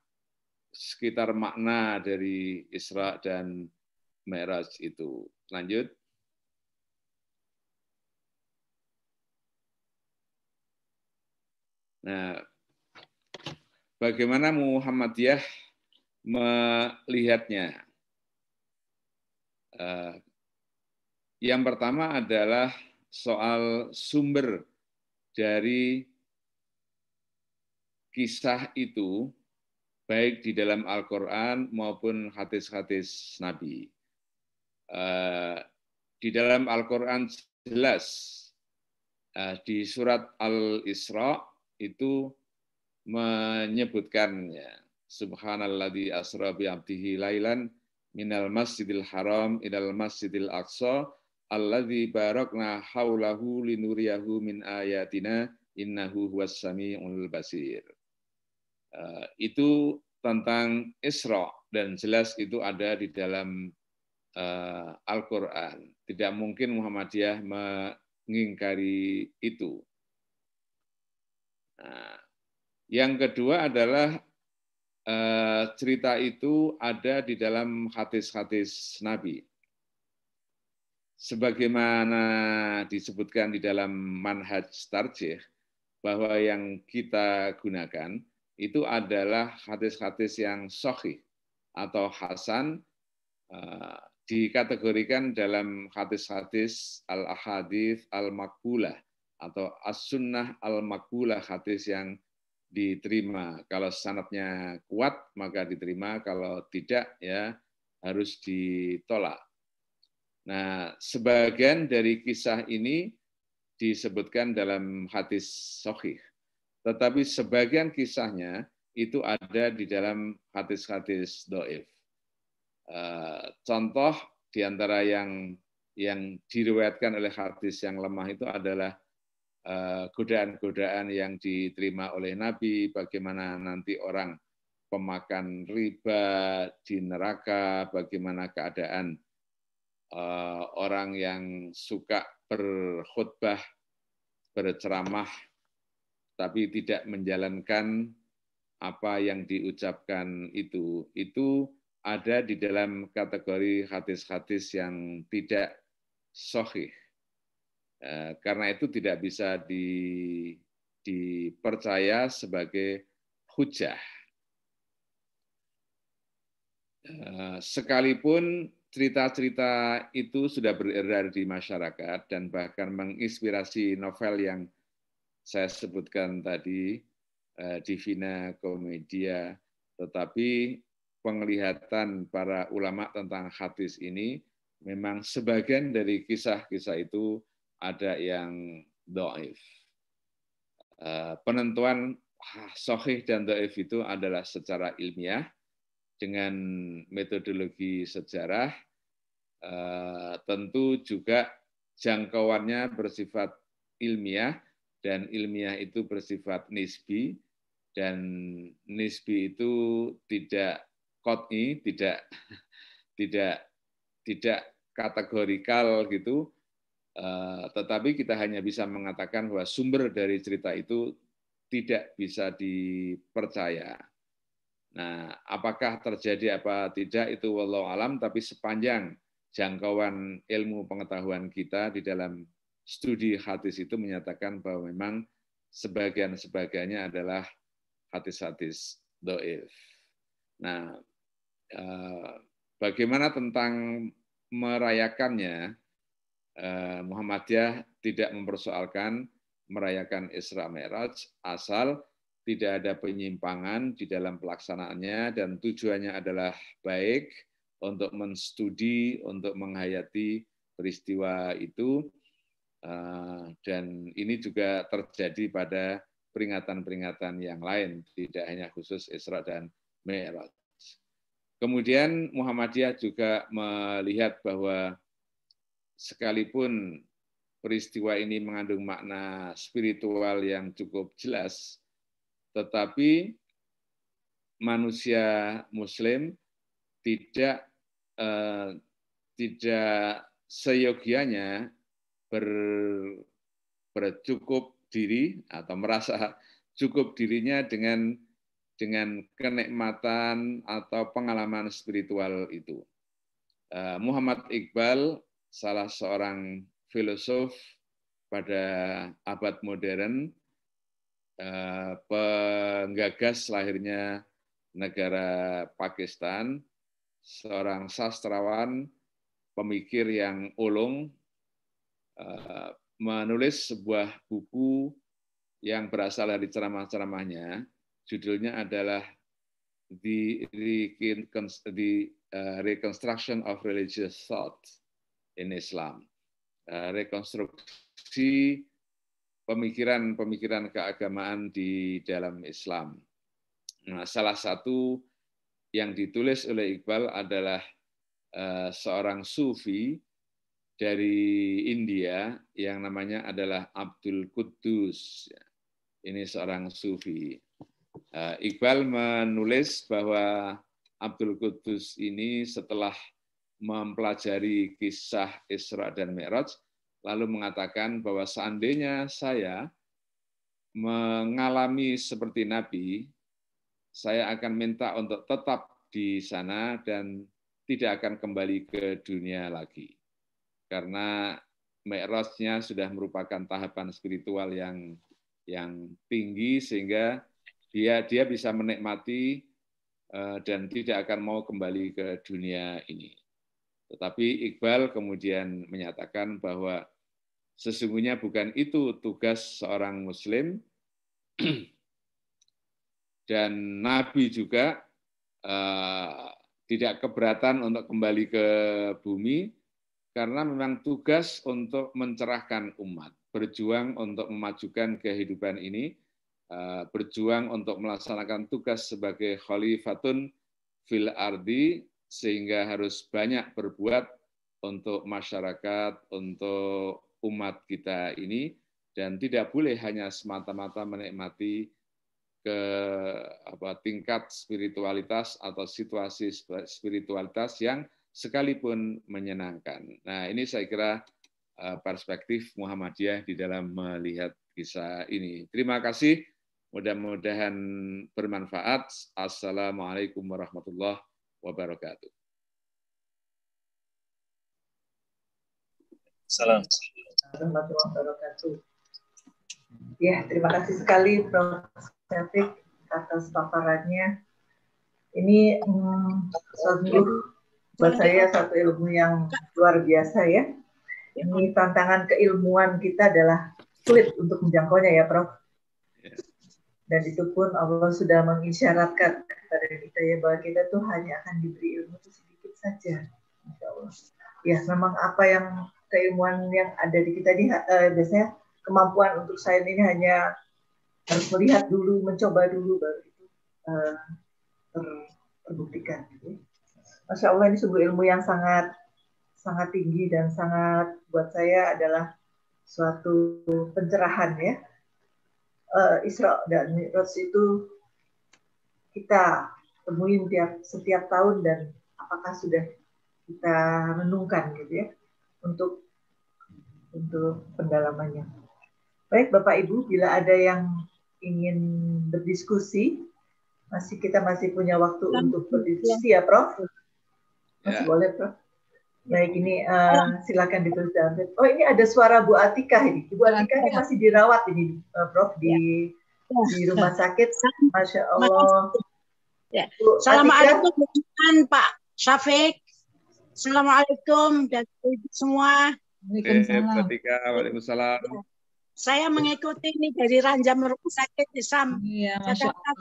sekitar makna dari Isra dan Mi'raj itu. Lanjut. Nah, bagaimana Muhammadiyah melihatnya? Yang pertama adalah soal sumber dari kisah itu, baik di dalam Al-Quran maupun hadis-hadis Nabi. Di dalam Al-Quran jelas, di surat Al-Isra itu menyebutkannya, Subhanalladzi asra bi 'abdihi lailan minal masjidil haram ilal masjidil aqsa alladzi barakna haulahu linuriyahu min ayatina innahu huwas samiul basir. Itu tentang Isra dan jelas itu ada di dalam Al-Quran. Tidak mungkin Muhammadiyah mengingkari itu. Nah, yang kedua adalah cerita itu ada di dalam hadis-hadis Nabi. Sebagaimana disebutkan di dalam manhaj tarjih, bahwa yang kita gunakan itu adalah hadis-hadis yang sahih atau hasan, dikategorikan dalam hadis-hadis al-ahadits al-maqbulah atau as-sunnah al-maqbulah, hadis yang diterima. Kalau sanadnya kuat maka diterima, kalau tidak ya harus ditolak. Nah, sebagian dari kisah ini disebutkan dalam hadis sahih, tetapi sebagian kisahnya itu ada di dalam hadis-hadis dhaif. Contoh di antara yang diriwayatkan oleh hadis yang lemah itu adalah godaan-godaan yang diterima oleh Nabi, bagaimana nanti orang pemakan riba di neraka, bagaimana keadaan orang yang suka berkhutbah, berceramah, tapi tidak menjalankan apa yang diucapkan itu ada di dalam kategori hadis-hadis yang tidak sahih. Karena itu tidak bisa dipercaya sebagai hujah. Sekalipun cerita-cerita itu sudah beredar di masyarakat dan bahkan menginspirasi novel yang saya sebutkan tadi, Divina Commedia, tetapi penglihatan para ulama tentang hadis ini memang sebagian dari kisah-kisah itu ada yang dhaif. Penentuan sahih dan dhaif itu adalah secara ilmiah dengan metodologi sejarah, tentu juga jangkauannya bersifat ilmiah, dan ilmiah itu bersifat nisbi, dan nisbi itu tidak qat'i, tidak kategorikal gitu, tetapi kita hanya bisa mengatakan bahwa sumber dari cerita itu tidak bisa dipercaya. Nah, apakah terjadi apa tidak itu wallahu alam, tapi sepanjang jangkauan ilmu pengetahuan kita di dalam studi hadis itu menyatakan bahwa memang sebagian-sebagiannya adalah hadis-hadis dhaif. Nah, bagaimana tentang merayakannya? Muhammadiyah tidak mempersoalkan merayakan Isra Mi'raj asal tidak ada penyimpangan di dalam pelaksanaannya, dan tujuannya adalah baik untuk menstudi, untuk menghayati peristiwa itu. Dan ini juga terjadi pada peringatan-peringatan yang lain, tidak hanya khusus Isra dan Mi'raj. Kemudian Muhammadiyah juga melihat bahwa sekalipun peristiwa ini mengandung makna spiritual yang cukup jelas, tetapi manusia Muslim tidak seyogianya bercukup diri atau merasa cukup dirinya dengan kenikmatan atau pengalaman spiritual itu. Muhammad Iqbal, salah seorang filosof pada abad modern, penggagas lahirnya negara Pakistan, seorang sastrawan, pemikir yang ulung, menulis sebuah buku yang berasal dari ceramah-ceramahnya. Judulnya adalah The Reconstruction of Religious Thought in Islam. Rekonstruksi pemikiran keagamaan di dalam Islam. Nah, salah satu yang ditulis oleh Iqbal adalah seorang sufi dari India yang namanya adalah Abdul Quddus. Ini seorang sufi. Iqbal menulis bahwa Abdul Quddus ini setelah mempelajari kisah Isra dan Mi'raj, lalu mengatakan bahwa seandainya saya mengalami seperti Nabi, saya akan minta untuk tetap di sana dan tidak akan kembali ke dunia lagi. Karena Mi'rajnya sudah merupakan tahapan spiritual yang tinggi, sehingga dia bisa menikmati dan tidak akan mau kembali ke dunia ini. Tetapi Iqbal kemudian menyatakan bahwa sesungguhnya bukan itu tugas seorang Muslim, dan Nabi juga tidak keberatan untuk kembali ke bumi, karena memang tugas untuk mencerahkan umat, berjuang untuk memajukan kehidupan ini, berjuang untuk melaksanakan tugas sebagai khalifatun fil ardi, sehingga harus banyak berbuat untuk masyarakat, untuk umat kita ini, dan tidak boleh hanya semata-mata menikmati tingkat spiritualitas atau situasi spiritualitas yang sekalipun menyenangkan. Nah, ini saya kira perspektif Muhammadiyah di dalam melihat kisah ini. Terima kasih, mudah-mudahan bermanfaat. Assalamualaikum warahmatullahi wabarakatuh. Assalamualaikum warahmatullahi wabarakatuh. Ya, terima kasih sekali Prof. Syafiq atas paparannya. Ini buat saya satu ilmu yang luar biasa ya. Ini tantangan keilmuan kita adalah sulit untuk menjangkaunya ya Prof. Dan itu pun Allah sudah mengisyaratkan kepada kita ya bahwa kita tuh hanya akan diberi ilmu itu sedikit saja. Masya Allah. Ya memang apa yang keilmuan yang ada di kita ini biasanya kemampuan untuk sains ini hanya harus melihat dulu, mencoba dulu baru itu terbuktikan. Masya Allah, ini sebuah ilmu yang sangat tinggi dan sangat buat saya adalah suatu pencerahan ya. Isra dan Mi'raj itu kita temuin setiap tahun, dan apakah sudah kita renungkan gitu ya untuk pendalamannya. Baik Bapak Ibu, bila ada yang ingin berdiskusi, kita masih punya waktu untuk berdiskusi ya Prof. Masih boleh Prof. Baik, ini silakan ditulis dalam. Oh, ini ada suara Bu Atika ini. Bu Atika ini masih dirawat ini Prof di rumah sakit. Masya Allah. Ya. Assalamualaikum Pak Syafiq. Assalamualaikum dan semua. Waalaikumsalam. Waalaikumsalam. Saya mengikuti ini dari Ranjam Rumah Sakit Islam. Iya, Masya Allah.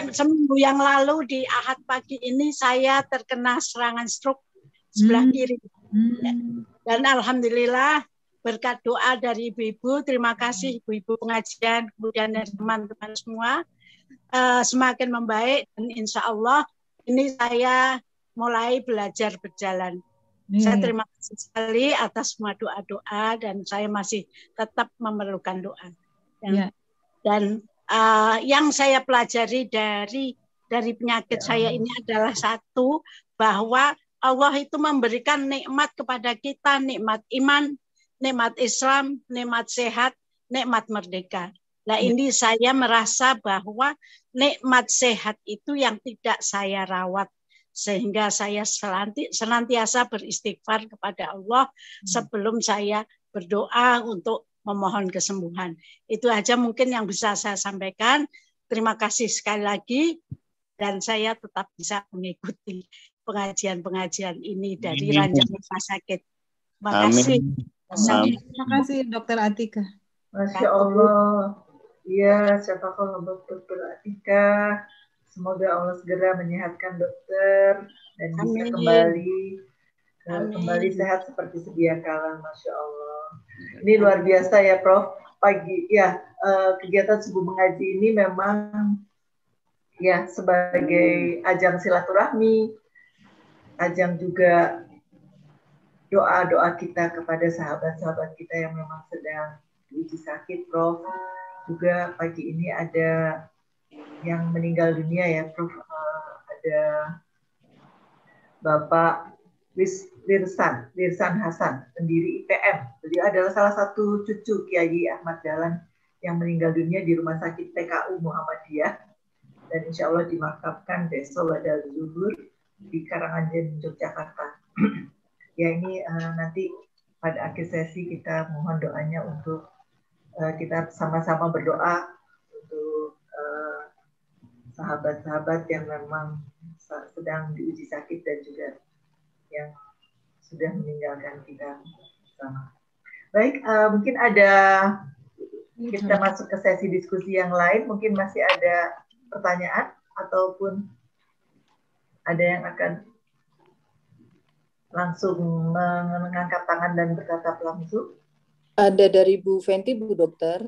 Seminggu yang lalu di Ahad pagi ini saya terkena serangan stroke sebelah kiri. Dan alhamdulillah berkat doa dari ibu-ibu, terima kasih ibu-ibu pengajian, kemudian dari teman-teman semua, semakin membaik dan insya Allah ini saya mulai belajar berjalan. Saya terima kasih sekali atas semua doa-doa dan saya masih tetap memerlukan doa. Dan yang saya pelajari dari penyakit saya ini adalah satu, bahwa Allah itu memberikan nikmat kepada kita, nikmat iman, nikmat Islam, nikmat sehat, nikmat merdeka. Nah ini saya merasa bahwa nikmat sehat itu yang tidak saya rawat. Sehingga saya senantiasa beristighfar kepada Allah sebelum saya berdoa untuk memohon kesembuhan. Itu aja mungkin yang bisa saya sampaikan. Terima kasih sekali lagi dan saya tetap bisa mengikuti pengajian-pengajian ini dari Ranjang Rumah Sakit. Terima kasih. Terima kasih Dokter Atika. Masya Allah. Iya, siapa kalau Dokter Atika. Semoga Allah segera menyehatkan dokter dan bisa kembali sehat seperti sedia kala. Masya Allah. Ini luar biasa ya, Prof. Pagi ya, kegiatan subuh mengaji ini memang ya sebagai ajang silaturahmi, ajang juga doa-doa kita kepada sahabat-sahabat kita yang memang sedang diuji sakit, Prof. Juga pagi ini ada yang meninggal dunia ya, Prof. Ada Bapak Wirsan Hasan, pendiri IPM. Beliau adalah salah satu cucu Kiai Ahmad Dahlan yang meninggal dunia di Rumah Sakit PKU Muhammadiyah. Dan insya Allah dimakamkan besok pada zuhur di Karanganjen, Yogyakarta. Ya ini nanti pada akhir sesi kita mohon doanya untuk kita sama-sama berdoa untuk sahabat-sahabat yang memang sedang diuji sakit dan juga yang sudah meninggalkan kita bersama. Baik, mungkin kita masuk ke sesi diskusi yang lain. Mungkin masih ada pertanyaan ataupun ada yang akan langsung mengangkat tangan dan bertatap langsung. Ada dari Bu Fenty, Bu Dokter.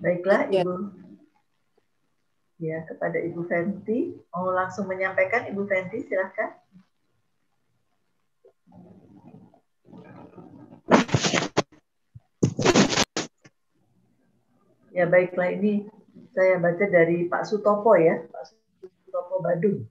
Baiklah, Ibu. Ya, kepada Ibu Fenty. Mau langsung menyampaikan, Ibu Fenty, silahkan. Ya, baiklah, ini saya baca dari Pak Sutopo ya, Pak Sutopo Badung.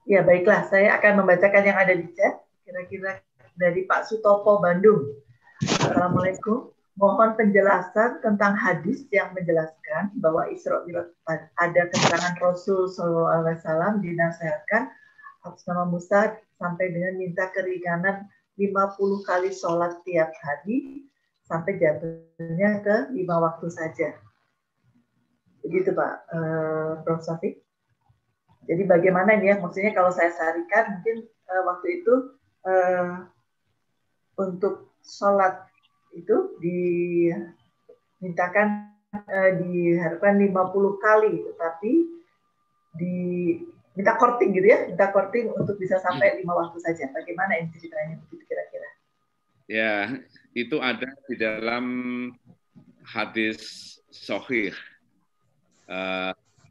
Ya, baiklah, saya akan membacakan yang ada di chat, kira-kira dari Pak Sutopo Bandung. Assalamualaikum. Mohon penjelasan tentang hadis yang menjelaskan bahwa Isra Mi'raj ada keterangan Rasul SAW dinasihatkan atas nama Musa sampai dengan minta keringanan 50 kali sholat tiap hari sampai jatuhnya ke 5 waktu saja. Begitu Pak Prof. Syafiq. Jadi bagaimana ini ya, maksudnya kalau saya sarikan mungkin waktu itu untuk sholat itu dimintakan diharapkan 50 kali, tetapi minta korting gitu ya, minta korting untuk bisa sampai 5 waktu saja. Bagaimana ini ceritanya begitu kira-kira? Ya, itu ada di dalam hadis sahih.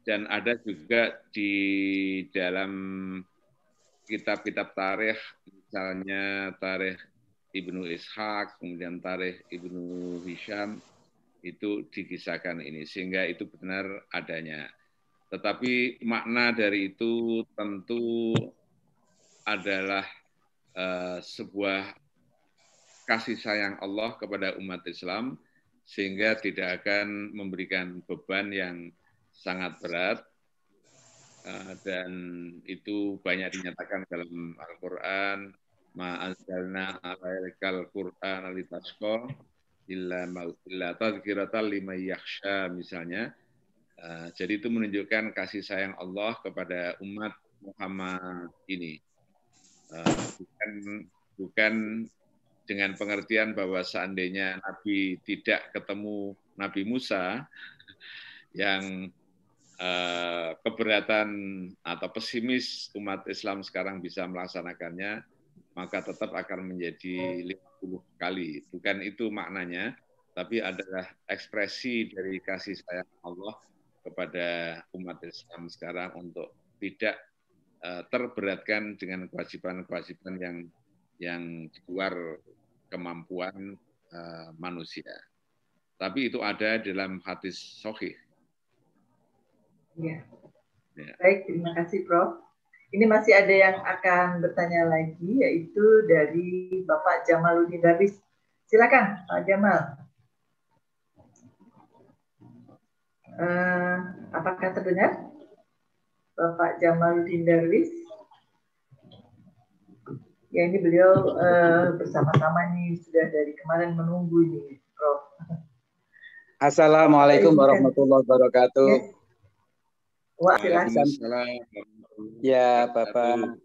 Dan ada juga di dalam kitab-kitab tarikh, misalnya tarikh Ibnu Ishaq, kemudian tarikh Ibnu Hisham, itu dikisahkan ini, sehingga itu benar adanya. Tetapi makna dari itu tentu adalah sebuah kasih sayang Allah kepada umat Islam, sehingga tidak akan memberikan beban yang sangat berat, dan itu banyak dinyatakan dalam Al-Quran. Ma'anzalna alaikal Qur'an litasqa illa tadhkiratan liman yakhsha misalnya. Jadi itu menunjukkan kasih sayang Allah kepada umat Muhammad ini. Bukan dengan pengertian bahwa seandainya Nabi tidak ketemu Nabi Musa yang keberatan atau pesimis umat Islam sekarang bisa melaksanakannya, maka tetap akan menjadi 50 kali. Bukan itu maknanya, tapi adalah ekspresi dari kasih sayang Allah kepada umat Islam sekarang untuk tidak terberatkan dengan kewajiban-kewajiban yang di luar kemampuan manusia. Tapi itu ada dalam hadis sahih. Ya. Baik, terima kasih Prof. Ini masih ada yang akan bertanya lagi, yaitu dari Bapak Jamaluddin Darwis. Silakan, Pak Jamal. Apakah terdengar? Bapak Jamaluddin Darwis. Ya, ini beliau bersama-sama nih sudah dari kemarin menunggu ini, Prof. Assalamualaikum warahmatullahi wabarakatuh. Yes. Waalaikumsalam. Ya, Bapak.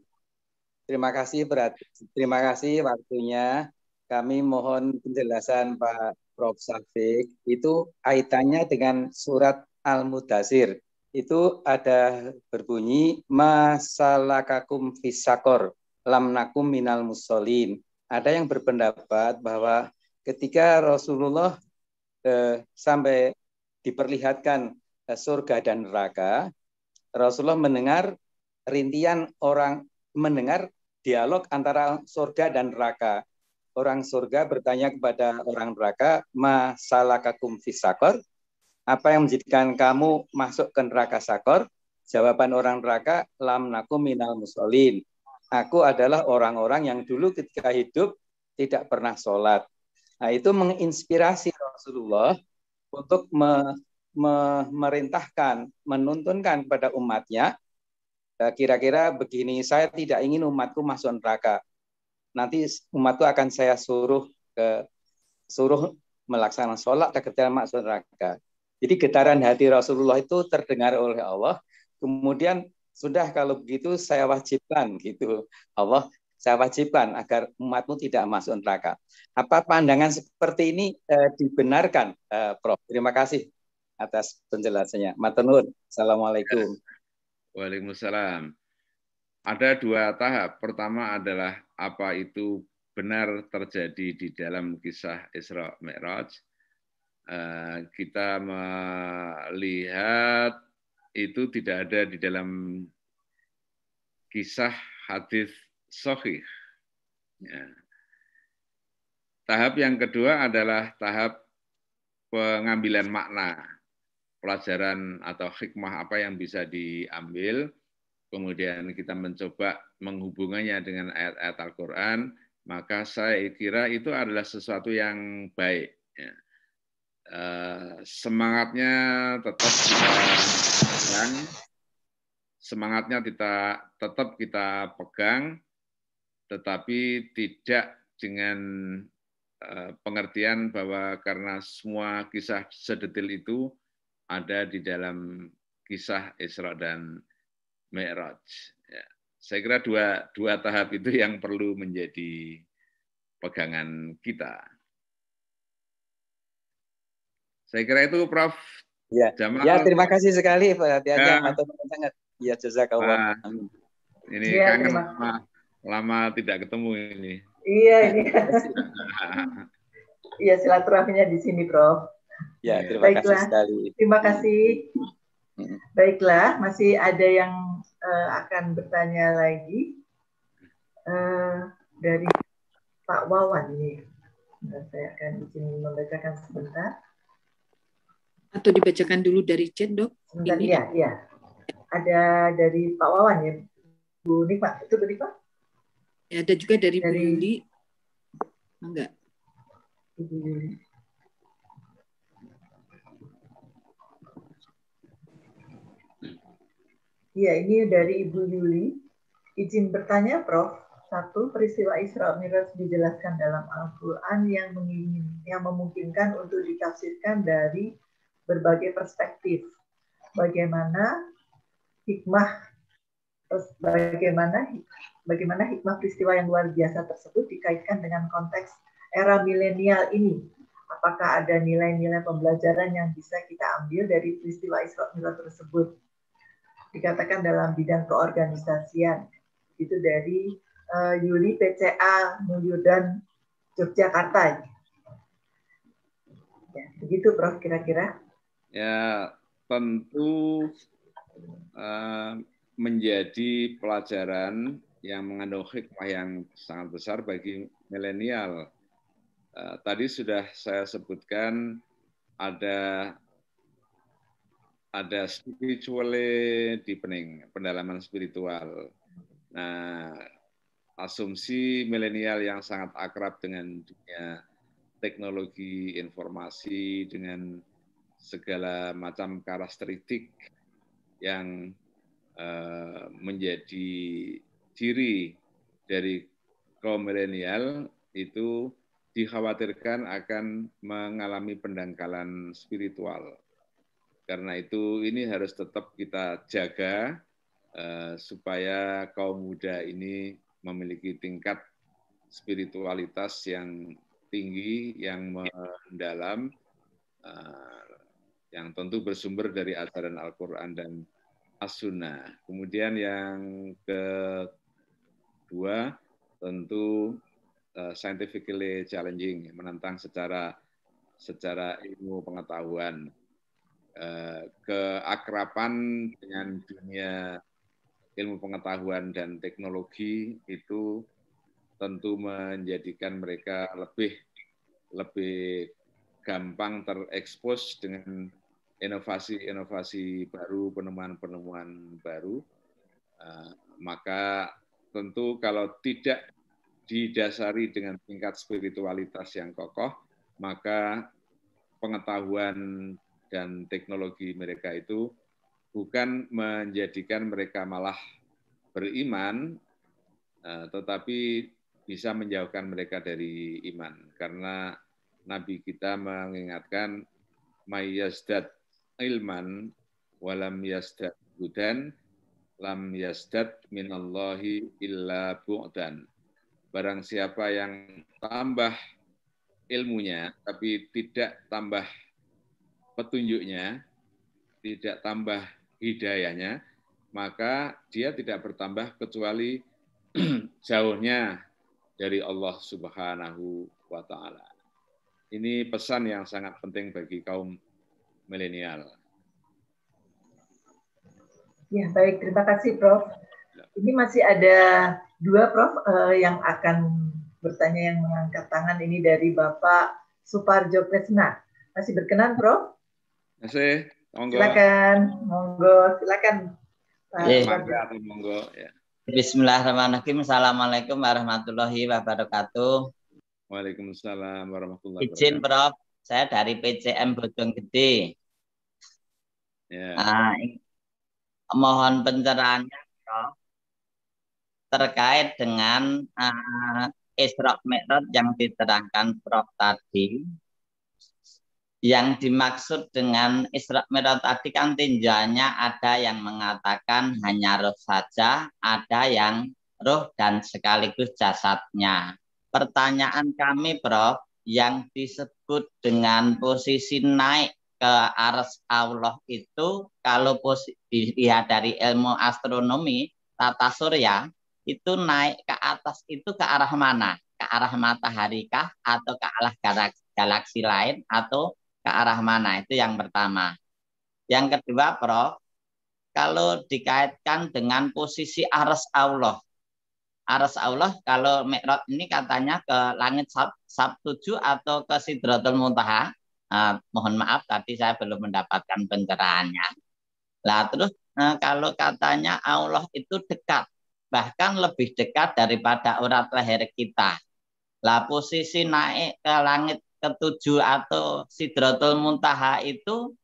Terima kasih waktunya. Kami mohon penjelasan Pak Prof. Syafiq. Itu kaitannya dengan surat Al-Mudathir. Itu ada berbunyi masalakakum fisakor lam nakum minal musholin. Ada yang berpendapat bahwa ketika Rasulullah sampai diperlihatkan surga dan neraka, Rasulullah mendengar dialog antara surga dan neraka. Orang surga bertanya kepada orang neraka, masalakakum fisakor, apa yang menjadikan kamu masuk ke neraka sakor? Jawaban orang neraka, lam nakum minal musholin. Aku adalah orang-orang yang dulu ketika hidup tidak pernah sholat. Nah, itu menginspirasi Rasulullah untuk memerintahkan, menuntunkan kepada umatnya, kira-kira begini, saya tidak ingin umatku masuk neraka. Nanti umatku akan saya suruh melaksanakan sholat dan ketika masuk neraka. Jadi getaran hati Rasulullah itu terdengar oleh Allah. Kemudian sudah kalau begitu saya wajibkan gitu. Allah, saya wajibkan agar umatmu tidak masuk neraka. Apa pandangan seperti ini dibenarkan, Prof? Terima kasih atas penjelasannya. Matur nuwun. Assalamualaikum. Waalaikumsalam. Ada dua tahap. Pertama adalah apa itu benar terjadi di dalam kisah Isra Mi'raj. Kita melihat itu tidak ada di dalam kisah hadis sahih. Ya. Tahap yang kedua adalah tahap pengambilan makna, pelajaran atau hikmah apa yang bisa diambil, kemudian kita mencoba menghubungannya dengan ayat-ayat Al-Quran, maka saya kira itu adalah sesuatu yang baik. Ya. Semangatnya tetap kita pegang, tetap kita pegang, tetapi tidak dengan pengertian bahwa karena semua kisah sedetil itu ada di dalam kisah Isra dan Mi'raj. Ya. Saya kira dua tahap itu yang perlu menjadi pegangan kita. Saya kira itu, Prof. Ya, Jamal. Ya, terima kasih sekali perhatiannya, matur nuwun sangat. Ya, jazakallah. Ini ya, kangen lama tidak ketemu ini. Iya, ini. Iya, silaturahminya di sini, Prof. Ya, terima kasih sekali. Terima kasih. Baiklah, masih ada yang akan bertanya lagi dari Pak Wawan ini. Saya akan izin membacakan sebentar. Atau dibacakan dulu dari chat, Dok? Sebentar, iya. Ada dari Pak Wawan ya, Bu Nikma. Itu Bu Nikma? Ya, ada juga dari Bu Yuli. Enggak. Ibu Yuli. Iya, ini dari Ibu Yuli. Izin bertanya, Prof. 1. Peristiwa Isra Mi'raj dijelaskan dalam Al-Quran yang memungkinkan untuk ditafsirkan dari berbagai perspektif. Bagaimana hikmah Terus bagaimana hikmah peristiwa yang luar biasa tersebut dikaitkan dengan konteks era milenial ini? Apakah ada nilai-nilai pembelajaran yang bisa kita ambil dari peristiwa Isra Mi'raj tersebut? Dikatakan dalam bidang keorganisasian. Itu dari Yuli PCA Mulyudan Yogyakarta. Ya, begitu Prof kira-kira. Ya, tentu menjadi pelajaran yang mengandung hikmah yang sangat besar bagi milenial. Tadi sudah saya sebutkan ada spiritual deepening, pendalaman spiritual. Nah, asumsi milenial yang sangat akrab dengan dunia teknologi informasi, dengan segala macam karakteristik yang menjadi ciri dari kaum milenial itu dikhawatirkan akan mengalami pendangkalan spiritual. Karena itu ini harus tetap kita jaga supaya kaum muda ini memiliki tingkat spiritualitas yang tinggi, yang mendalam, yang tentu bersumber dari ajaran Al-Quran dan As-Sunnah. Kemudian yang kedua tentu scientifically challenging, menantang secara ilmu pengetahuan. Keakraban dengan dunia ilmu pengetahuan dan teknologi itu tentu menjadikan mereka lebih gampang terekspos dengan inovasi-inovasi baru, penemuan-penemuan baru. Maka tentu kalau tidak didasari dengan tingkat spiritualitas yang kokoh, maka pengetahuan dan teknologi mereka itu bukan menjadikan mereka malah beriman, tetapi bisa menjauhkan mereka dari iman. Karena Nabi kita mengingatkan, may yazdad ilman walam yazdad hudan lam yazdad minallahi illa bu'dan. Barang siapa yang tambah ilmunya tapi tidak tambah petunjuknya, tidak tambah hidayahnya, maka dia tidak bertambah kecuali jauhnya dari Allah Subhanahu wa Ta'ala. Ini pesan yang sangat penting bagi kaum milenial. Ya, baik. Terima kasih, Prof. Ini masih ada dua, Prof, yang akan bertanya, yang mengangkat tangan. Ini dari Bapak Suparjo Kresna. Masih berkenan, Prof? Masih, monggo. Silakan, monggo. Silakan. Monggo. Ya. Bismillahirrahmanirrahim. Assalamualaikum warahmatullahi wabarakatuh. Waalaikumsalam warahmatullahi wabarakatuh. Izin, Prof. Saya dari PCM Bojonggede. Ya. Mohon pencerahannya, Prof, terkait dengan Isra Mi'raj yang diterangkan Prof tadi. Yang dimaksud dengan Isra Mi'raj tadi kan tinjauannya ada yang mengatakan hanya roh saja, ada yang roh dan sekaligus jasadnya. Pertanyaan kami, Prof, yang disebut dengan posisi naik ke arsy Allah itu, kalau dilihat dari ilmu astronomi tata surya, itu naik ke atas itu ke arah mana? Ke arah matahari kah, atau ke arah galaksi lain, atau ke arah mana? Itu yang pertama. Yang kedua, Prof, kalau dikaitkan dengan posisi arsy Allah. Arsy Allah kalau Mi'raj ini katanya ke langit Sab 7 atau ke Sidratul Muntaha. Mohon maaf tadi saya belum mendapatkan pencerahannya. Lah terus kalau katanya Allah itu dekat, bahkan lebih dekat daripada urat leher kita. Lah posisi naik ke langit ke-7 atau Sidratul Muntaha itu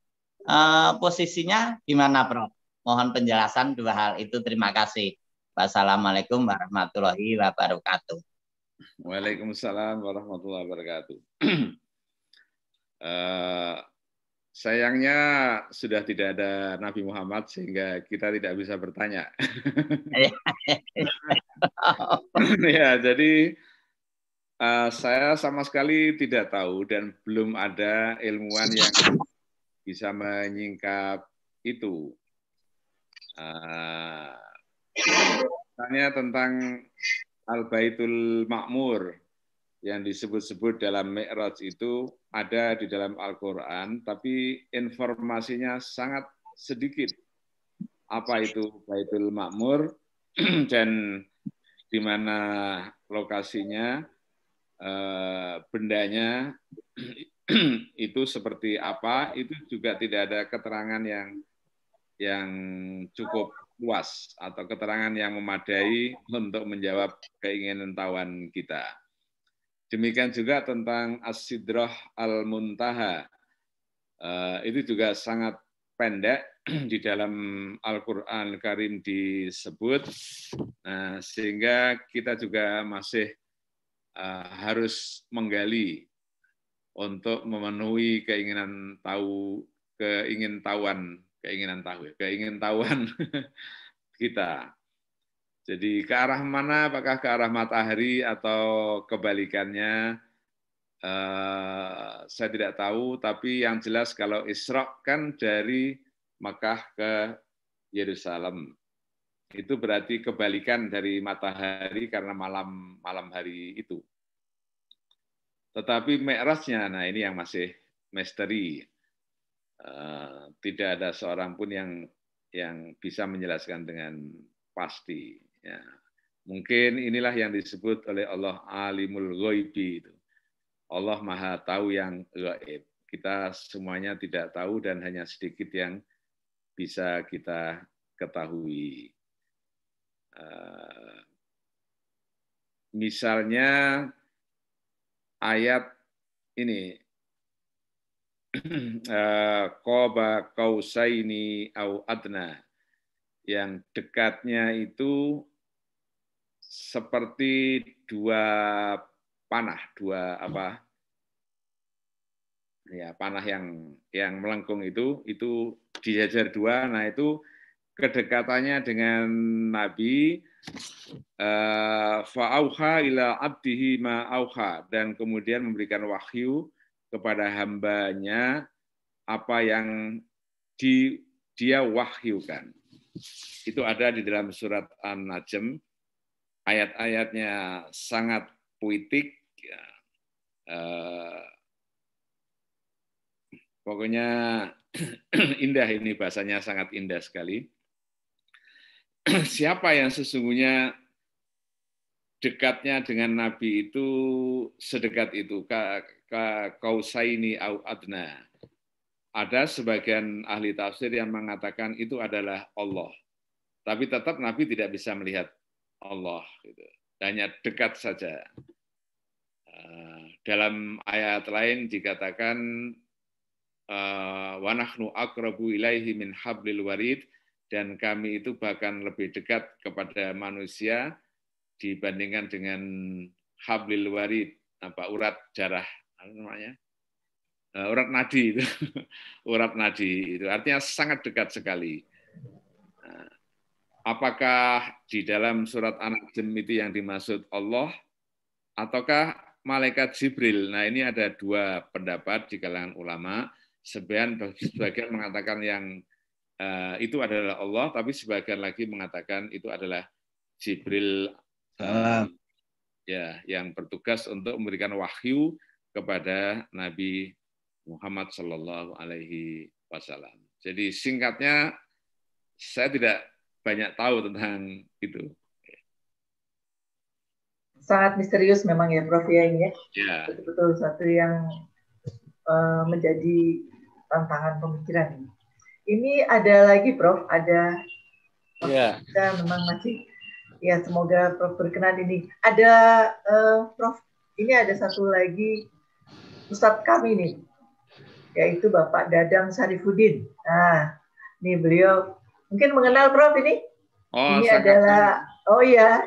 posisinya gimana, Prof? Mohon penjelasan dua hal itu. Terima kasih. Wassalamualaikum warahmatullahi wabarakatuh. Waalaikumsalam warahmatullahi wabarakatuh. sayangnya sudah tidak ada Nabi Muhammad sehingga kita tidak bisa bertanya. Ya, jadi saya sama sekali tidak tahu dan belum ada ilmuwan yang bisa menyingkap itu. Tanya tentang Al-Baitul Ma'mur yang disebut-sebut dalam Mi'raj itu ada di dalam Al-Quran, tapi informasinya sangat sedikit. Apa itu Baitul Ma'mur dan di mana lokasinya, bendanya itu seperti apa, itu juga tidak ada keterangan yang cukup luas atau keterangan yang memadai untuk menjawab keinginan tahuan kita. Demikian juga tentang As-Sidrah Al-Muntaha. Itu juga sangat pendek di dalam Al-Quran Karim disebut, sehingga kita juga masih harus menggali untuk memenuhi keinginan tahuan kita. Jadi ke arah mana, apakah ke arah matahari atau kebalikannya, saya tidak tahu, tapi yang jelas kalau Isra kan dari Makkah ke Yerusalem. Itu berarti kebalikan dari matahari karena malam hari itu. Tetapi Mi'rajnya, nah ini yang masih misteri. Tidak ada seorang pun yang bisa menjelaskan dengan pasti. Ya. Mungkin inilah yang disebut oleh Allah alimul ghaibi itu. Allah Maha tahu yang gaib. Kita semuanya tidak tahu dan hanya sedikit yang bisa kita ketahui. Misalnya ayat ini, qaba qausaini au adna, yang dekatnya itu seperti dua panah, panah yang melengkung itu dijajar dua. Nah itu kedekatannya dengan Nabi, fa'auha ila abdihi ma auha, dan kemudian memberikan wahyu kepada hambanya apa yang dia wahyukan. Itu ada di dalam surat An-Najm. Ayat-ayatnya sangat puitik. Pokoknya indah, ini bahasanya sangat indah sekali. Siapa yang sesungguhnya dekatnya dengan Nabi itu sedekat itu, kausaini au adna. Ada sebagian ahli tafsir yang mengatakan itu adalah Allah. Tapi tetap Nabi tidak bisa melihat Allah, gitu. Hanya dekat saja. Dalam ayat lain dikatakan wa nahnu aqrabu ilaihi min hablil warid, dan kami itu bahkan lebih dekat kepada manusia dibandingkan dengan hablil warid, urat darah, namanya urat nadi itu. Urat nadi itu artinya sangat dekat sekali. Apakah di dalam surat An-Najm itu yang dimaksud Allah ataukah malaikat Jibril? Nah, ini ada dua pendapat di kalangan ulama. Sebagian mengatakan yang itu adalah Allah, tapi sebagian lagi mengatakan itu adalah Jibril, yang bertugas untuk memberikan wahyu kepada Nabi Muhammad Shallallahu Alaihi Wasallam. Jadi singkatnya, saya tidak banyak tahu tentang itu. Sangat misterius memang ya, Prof, ya ini ya. Ya. Betul-betul satu yang menjadi tantangan pemikiran. Ini ada lagi, Prof, ada kita memang masih, ya semoga Prof berkenan ini. Ada Prof, ini ada satu lagi Ustadz kami nih, yaitu Bapak Dadang Syarifuddin. Nah, ini beliau mungkin mengenal Prof ini. Ini adalah,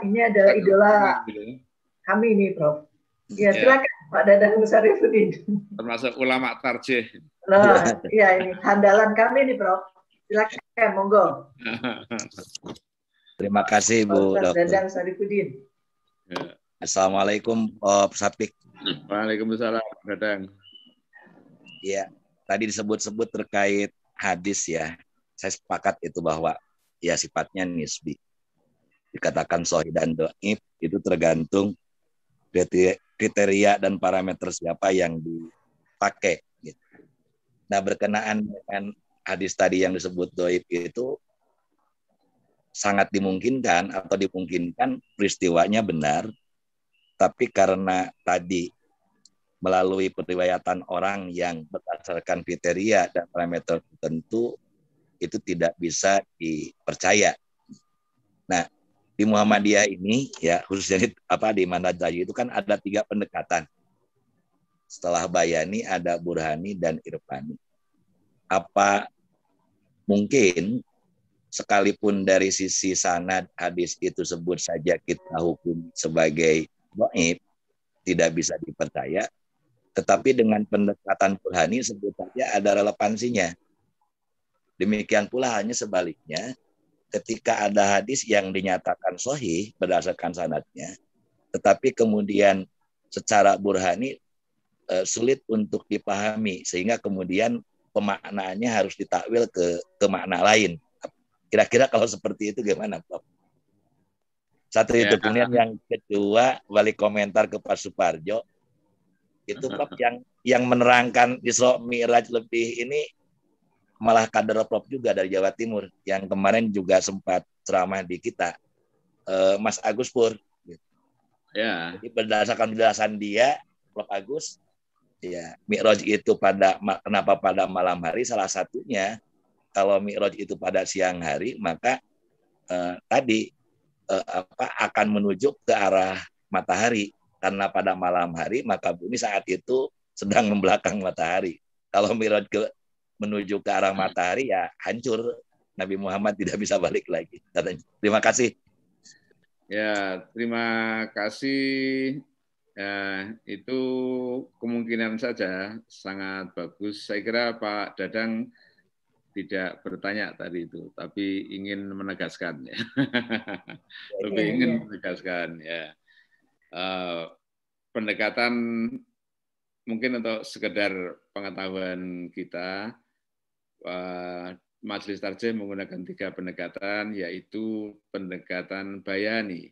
ini adalah idola kami ini, Prof. Ya, silakan Pak Dadang Syarifuddin. Termasuk ulama tarjih. Nah, iya ini handalan kami nih, Prof. Silakan, monggo. Terima kasih Bu Ustaz Dokter. Dadang Sarifudin. Assalamualaikum Prof. Sapik. Waalaikumsalam, Dadang. Ya, tadi disebut-sebut terkait hadis ya. Saya sepakat itu bahwa ya sifatnya nisbi. Dikatakan sahih dan dhaif itu tergantung kriteria dan parameter siapa yang dipakai. Gitu. Nah, berkenaan dengan hadis tadi yang disebut dhaif itu sangat dimungkinkan atau dimungkinkan peristiwanya benar, tapi karena tadi melalui periwayatan orang yang berdasarkan kriteria dan parameter tertentu itu tidak bisa dipercaya. Nah, di Muhammadiyah ini ya khususnya di Manhaj itu kan ada 3 pendekatan. Setelah Bayani ada Burhani dan Irfani. Apa mungkin sekalipun dari sisi sanad hadis itu sebut saja kita hukum sebagai dhaif, tidak bisa dipercaya, tetapi dengan pendekatan Burhani sebut saja ada relevansinya. Demikian pula hanya sebaliknya, ketika ada hadis yang dinyatakan sahih berdasarkan sanadnya, tetapi kemudian secara Burhani sulit untuk dipahami, sehingga kemudian pemaknaannya harus ditakwil ke makna lain. Kira-kira kalau seperti itu gimana, Prof? Satu itu. Kemudian yang kedua, balik komentar ke Pak Suparjo, itu Prof yang menerangkan Isra Mi'raj lebih ini malah kader Prof juga dari Jawa Timur, yang kemarin juga sempat ceramah di kita, Mas Agus Pur. Ya. Jadi berdasarkan penjelasan dia, Prof Agus, ya Mi'raj itu kenapa pada malam hari, salah satunya kalau Mi'raj itu pada siang hari, maka akan menuju ke arah matahari, karena pada malam hari maka bumi saat itu sedang membelakang matahari. Kalau Mi'raj menuju ke arah matahari ya hancur, Nabi Muhammad tidak bisa balik lagi. Terima kasih. Ya, terima kasih. Ya, itu kemungkinan saja sangat bagus. Saya kira Pak Dadang tidak bertanya tadi itu, tapi ingin menegaskan ya. Lebih ingin menegaskan ya. Pendekatan mungkin untuk sekedar pengetahuan kita, Majelis Tarjih menggunakan 3 pendekatan, yaitu pendekatan bayani.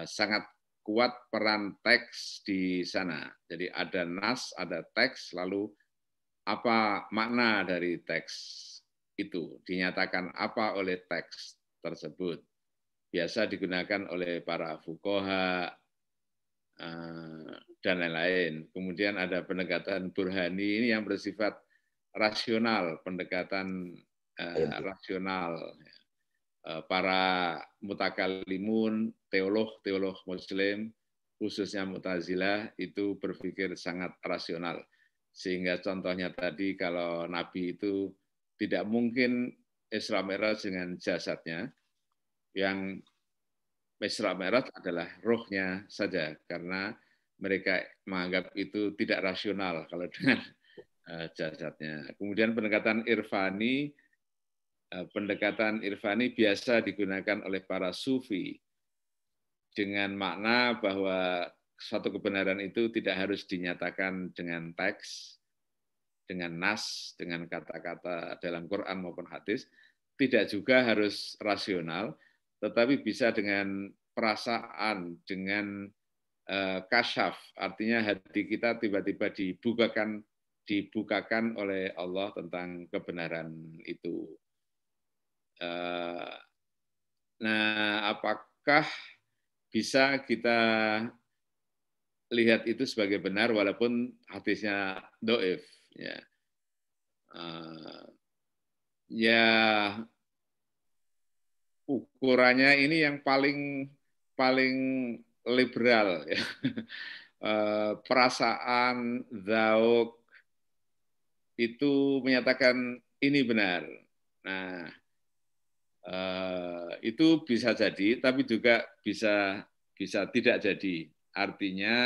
Sangat kuat peran teks di sana. Jadi ada nas, ada teks, lalu apa makna dari teks itu, dinyatakan apa oleh teks tersebut. Biasa digunakan oleh para fuqaha dan lain-lain. Kemudian ada pendekatan burhani ini yang bersifat rasional, pendekatan rasional. Para mutakalimun, teolog Muslim, khususnya Mu'tazilah, itu berpikir sangat rasional. Sehingga contohnya tadi kalau Nabi itu tidak mungkin Isra Mi'raj dengan jasadnya, yang Isra Mi'raj adalah rohnya saja, karena mereka menganggap itu tidak rasional kalau dengan jasadnya. Kemudian pendekatan irfani biasa digunakan oleh para sufi dengan makna bahwa suatu kebenaran itu tidak harus dinyatakan dengan teks, dengan nas, dengan kata-kata dalam Quran maupun hadis, tidak juga harus rasional, tetapi bisa dengan perasaan, dengan kasyaf, artinya hati kita tiba-tiba dibukakan oleh Allah tentang kebenaran itu. Nah, apakah bisa kita lihat itu sebagai benar walaupun hadisnya dhaif? Ya, ukurannya ini yang paling liberal, ya. Perasaan, dzauq itu menyatakan ini benar. Nah, itu bisa jadi, tapi juga bisa tidak jadi. Artinya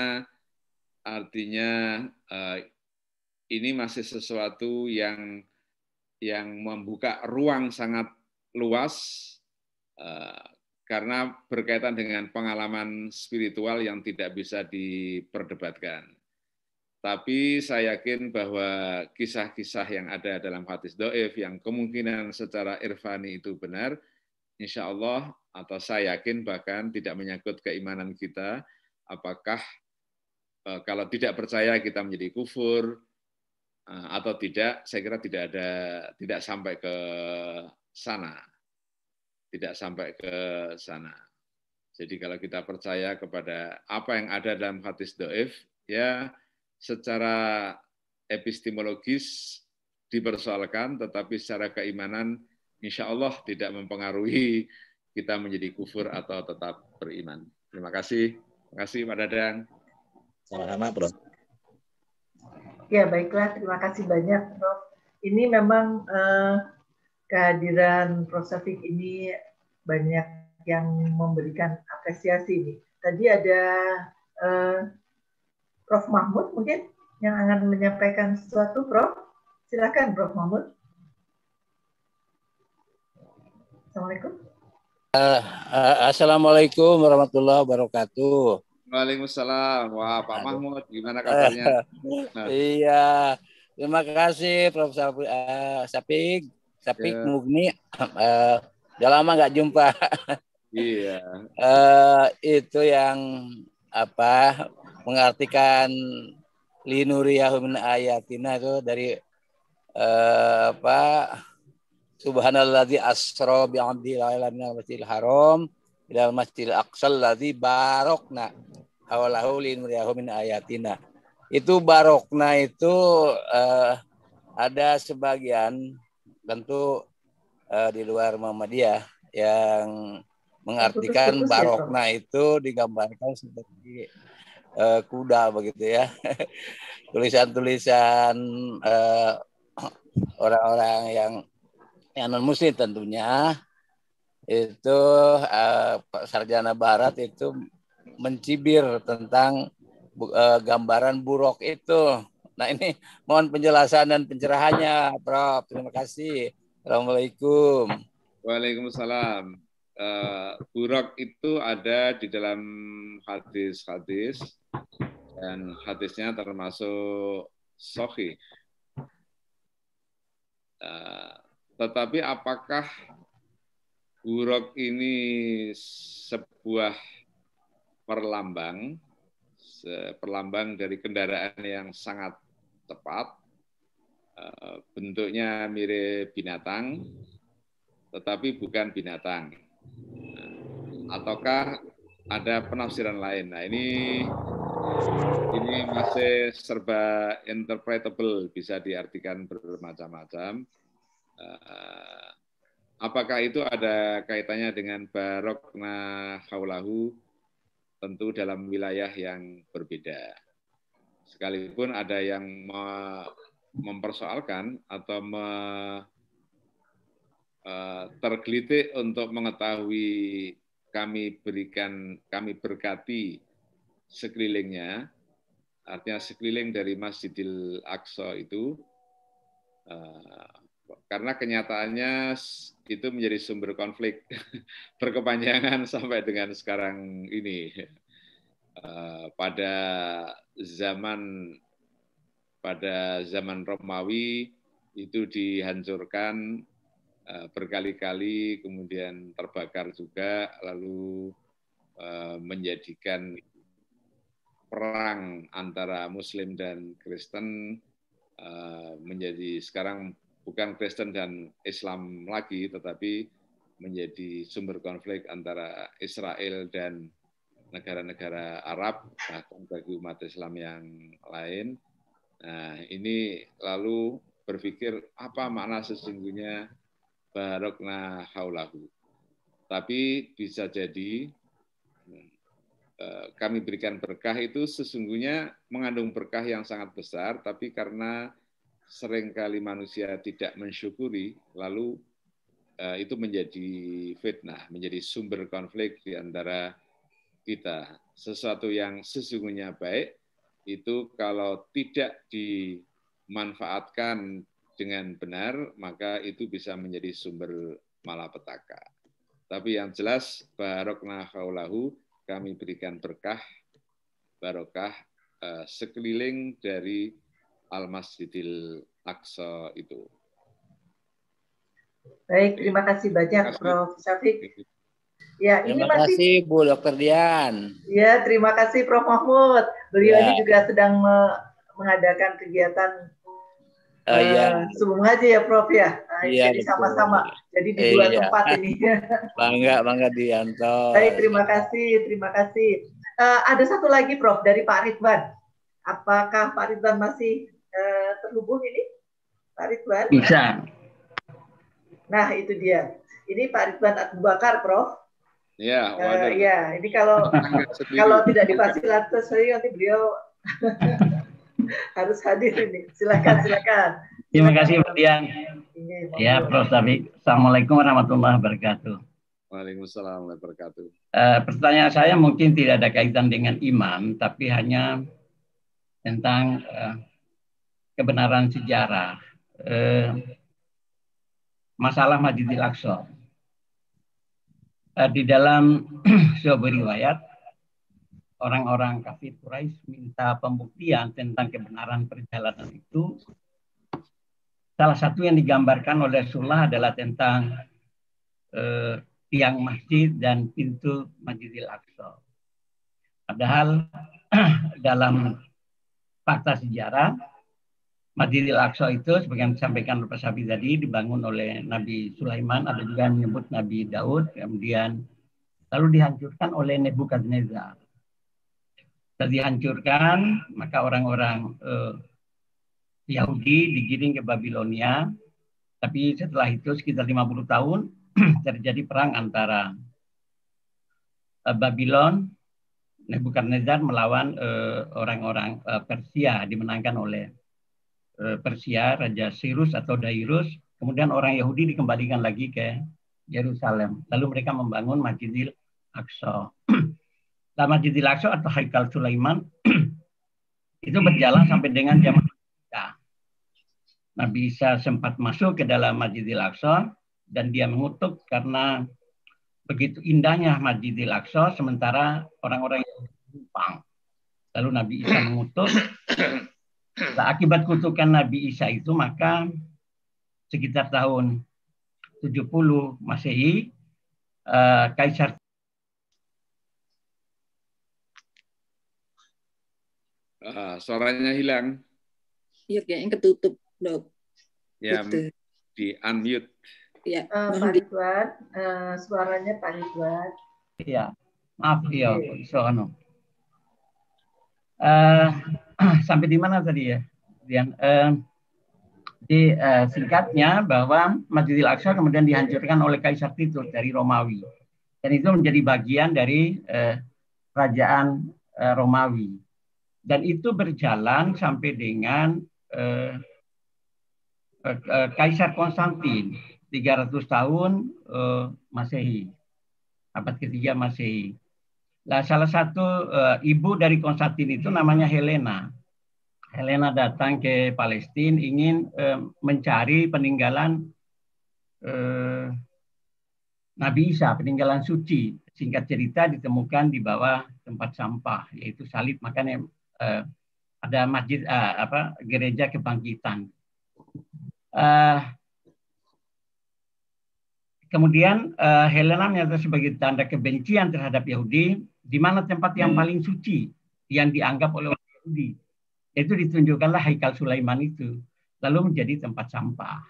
ini masih sesuatu yang membuka ruang sangat luas karena berkaitan dengan pengalaman spiritual yang tidak bisa diperdebatkan. Tapi saya yakin bahwa kisah-kisah yang ada dalam hadis dhaif yang kemungkinan secara irfani itu benar, insya Allah, atau saya yakin bahkan tidak menyangkut keimanan kita, apakah kalau tidak percaya kita menjadi kufur atau tidak, saya kira tidak sampai ke sana. Tidak sampai ke sana. Jadi kalau kita percaya kepada apa yang ada dalam hadis dhaif, ya secara epistemologis dipersoalkan, tetapi secara keimanan insya Allah tidak mempengaruhi kita menjadi kufur atau tetap beriman. Terima kasih. Terima kasih Pak Dadang. Sama-sama, Prof. Ya, baiklah. Terima kasih banyak, Prof. Ini memang kehadiran Prof. Syafiq ini banyak yang memberikan apresiasi nih. Tadi ada Prof. Mahmud mungkin yang akan menyampaikan sesuatu, Prof. Silakan, Prof. Mahmud. Assalamualaikum. Assalamualaikum warahmatullahi wabarakatuh. Waalaikumsalam. Wah, Pak Mahmud, gimana kabarnya? Iya, terima kasih Prof. Syafiq Mugni. Udah lama nggak jumpa. Iya. Itu yang mengartikan linuriyahu min ayatina itu dari Subhanalladzi asra bi 'abdihi lailan minal masjidil haram ilal masjidil aqsal ladzi barokna hawalahu linuriyahu min ayatina. Itu barokna itu ada sebagian tentu di luar Muhammadiyah yang mengartikan barokna itu digambarkan seperti kuda begitu ya. Tulisan-tulisan orang-orang yang non muslim tentunya itu sarjana barat itu mencibir tentang gambaran buruk itu. Nah ini mohon penjelasan dan pencerahannya, Prof. Terima kasih. Assalamualaikum. Waalaikumsalam. Buruk itu ada di dalam hadis-hadis dan hadisnya termasuk sahih. Tetapi apakah buruk ini sebuah perlambang dari kendaraan yang sangat cepat, bentuknya mirip binatang, tetapi bukan binatang, ataukah ada penafsiran lain? Nah ini masih serba interpretable, bisa diartikan bermacam-macam. Apakah itu ada kaitannya dengan barokna haulahu? Tentu dalam wilayah yang berbeda. Sekalipun ada yang mempersoalkan atau tergelitik untuk mengetahui kami berkati sekelilingnya, artinya sekeliling dari Masjidil Aqsa itu, karena kenyataannya itu menjadi sumber konflik berkepanjangan sampai dengan sekarang ini. Pada zaman Romawi itu dihancurkan berkali-kali, kemudian terbakar juga, lalu menjadikan perang antara Muslim dan Kristen menjadi sekarang bukan Kristen dan Islam lagi, tetapi menjadi sumber konflik antara Israel dan negara-negara Arab, bahkan bagi umat Islam yang lain. Nah, ini lalu berpikir apa makna sesungguhnya barokna haulahu. Tapi bisa jadi kami berikan berkah itu sesungguhnya mengandung berkah yang sangat besar, tapi karena seringkali manusia tidak mensyukuri, lalu itu menjadi fitnah, menjadi sumber konflik di antara kita. Sesuatu yang sesungguhnya baik, itu kalau tidak manfaatkan dengan benar, maka itu bisa menjadi sumber malapetaka. Tapi yang jelas, barokna haulahu, kami berikan berkah, barokah sekeliling dari Al-Masjidil Aqsa itu. Baik, terima kasih banyak Prof. Syafiq. Ya, terima kasih Bu Dr. Dian. Ya, terima kasih Prof. Mahmud. Beliau ini juga sedang mengadakan kegiatan subuh ngaji ya Prof ya. Jadi sama-sama. Jadi di dua tempat ini. Bangga Dianto. Baik, terima kasih. Ada satu lagi Prof dari Pak Ridwan. Apakah Pak Ridwan masih terhubung ini? Pak Ridwan? Bisa. Nah, itu dia. Ini Pak Ridwan Abu Bakar, Prof. Ya, ya, ini kalau tidak difasilitasi nanti beliau harus hadir ini. Silakan. Terima kasih Pak Dian. Ya, Prof. Syafiq. Assalamualaikum warahmatullahi wabarakatuh. Waalaikumsalam warahmatullahi wabarakatuh. Pertanyaan saya mungkin tidak ada kaitan dengan imam, tapi hanya tentang kebenaran sejarah. Masalah Masjidil Aqsa. Di dalam sebuah riwayat, orang-orang kafir Quraisy minta pembuktian tentang kebenaran perjalanan itu. Salah satu yang digambarkan oleh Rasulullah adalah tentang tiang masjid dan pintu Masjidil Aqsa. Padahal dalam fakta sejarah, Masjidil Aqsa itu seperti yang disampaikan oleh Pak Syafiq tadi dibangun oleh Nabi Sulaiman, ada juga yang menyebut Nabi Daud, kemudian lalu dihancurkan oleh Nebukadnezar. Setelah dihancurkan, maka orang-orang Yahudi digiring ke Babilonia, tapi setelah itu sekitar 50 tahun terjadi perang antara Babylon, Nebukadnezar melawan orang-orang Persia, dimenangkan oleh Persia, Raja Cyrus atau Dairus, kemudian orang Yahudi dikembalikan lagi ke Yerusalem. Lalu mereka membangun Masjidil Aqsa. Nah, Masjidil Aqsa atau Haikal Sulaiman itu berjalan sampai dengan zaman Isa. Nabi Isa sempat masuk ke dalam Masjidil Aqsa dan dia mengutuk karena begitu indahnya Masjidil Aqsa sementara orang-orang yang lumpang. Lalu Nabi Isa mengutuk. Nah, akibat kutukan Nabi Isa itu maka sekitar tahun 70 Masehi Kaisar suaranya hilang. Iya, kayaknya ketutup, Dok. Ya, gitu. Di unmute. Ya, Pak Ridwan, suaranya Pak Ridwan. Iya, maaf ya, soalnya. Sampai di mana tadi ya? Di singkatnya bahwa Masjidil Aqsa kemudian dihancurkan oleh Kaisar Titus dari Romawi. Dan itu menjadi bagian dari kerajaan Romawi. Dan itu berjalan sampai dengan Kaisar Konstantin, 300 tahun Masehi, abad ketiga Masehi. Nah, salah satu ibu dari Konstantin itu namanya Helena. Helena datang ke Palestina ingin mencari peninggalan Nabi Isa, peninggalan suci. Singkat cerita ditemukan di bawah tempat sampah, yaitu salib. Makanya ada masjid gereja kebangkitan. Kemudian Helena menyatakan sebagai tanda kebencian terhadap Yahudi, di mana tempat yang paling suci yang dianggap oleh orang Yahudi. Itu ditunjukkanlah Haikal Sulaiman itu, lalu menjadi tempat sampah.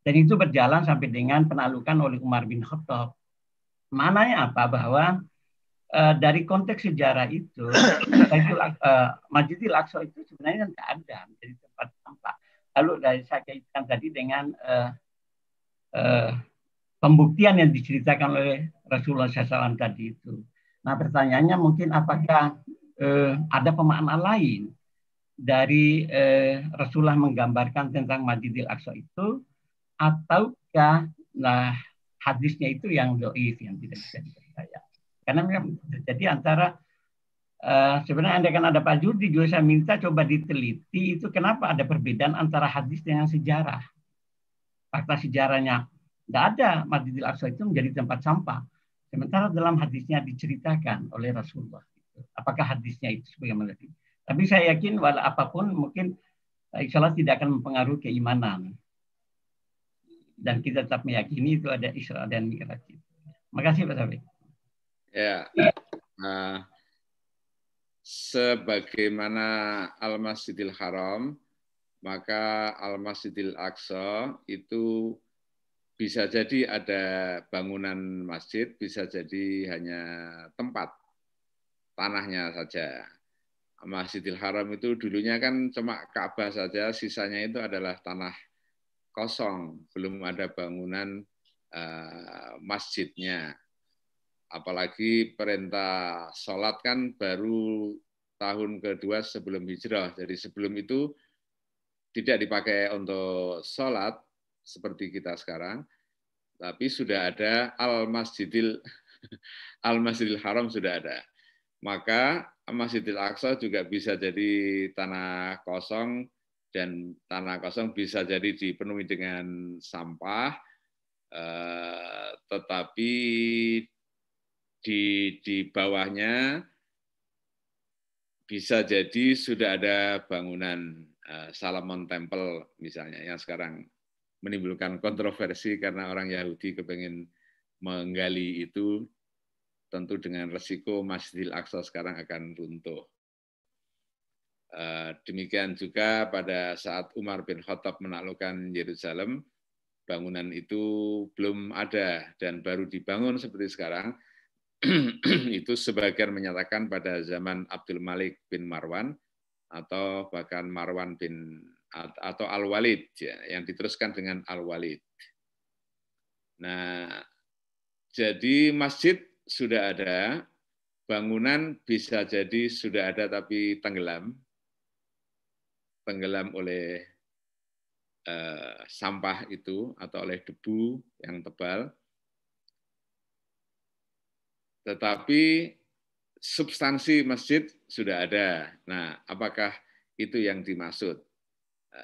Dan itu berjalan sampai dengan penaklukan oleh Umar bin Khattab. Mananya apa? Bahwa dari konteks sejarah itu, Masjidil Aqsa itu sebenarnya tidak ada menjadi tempat sampah. Lalu dari saya kaitkan tadi dengan pembuktian yang diceritakan oleh Rasulullah SAW tadi itu. Nah, pertanyaannya mungkin apakah ada pemaknaan lain dari Rasulullah menggambarkan tentang Masjidil Aqsa itu, ataukah hadisnya itu yang dhaif, yang tidak bisa dipercaya? Karena memang terjadi antara sebenarnya andai kan ada Pak Judi juga saya minta coba diteliti itu kenapa ada perbedaan antara hadis dengan sejarah. Fakta sejarahnya tidak ada Masjidil Aqsa itu menjadi tempat sampah. Sementara dalam hadisnya diceritakan oleh Rasulullah. Apakah hadisnya itu sebagaimana itu? Tapi saya yakin walau apapun mungkin insya Allah tidak akan mempengaruhi keimanan. Dan kita tetap meyakini itu ada Isra dan Mi'raj. Terima kasih Pak Sabi. Ya, sebagaimana Al-Masjidil Haram, maka Al-Masjidil Aqsa itu bisa jadi ada bangunan masjid, bisa jadi hanya tempat, tanahnya saja. Masjidil Haram itu dulunya kan cuma Ka'bah saja, sisanya itu adalah tanah kosong, belum ada bangunan masjidnya. Apalagi perintah sholat kan baru tahun kedua sebelum hijrah. Jadi sebelum itu tidak dipakai untuk sholat seperti kita sekarang, tapi sudah ada Al-Masjidil Haram sudah ada. Maka Masjidil Aqsa juga bisa jadi tanah kosong, dan tanah kosong bisa jadi dipenuhi dengan sampah, tetapi di bawahnya bisa jadi sudah ada bangunan Salomon Temple misalnya, yang sekarang menimbulkan kontroversi karena orang Yahudi kepengen menggali itu, tentu dengan resiko Masjidil Aqsa sekarang akan runtuh. Demikian juga pada saat Umar bin Khattab menaklukkan Yerusalem, bangunan itu belum ada dan baru dibangun seperti sekarang. Itu sebagian menyatakan pada zaman Abdul Malik bin Marwan atau bahkan Marwan bin atau Al-Walid, ya, yang diteruskan dengan Al-Walid. Nah, jadi masjid sudah ada, bangunan bisa jadi sudah ada tapi tenggelam oleh sampah itu atau oleh debu yang tebal. Tetapi substansi masjid sudah ada. Nah, apakah itu yang dimaksud?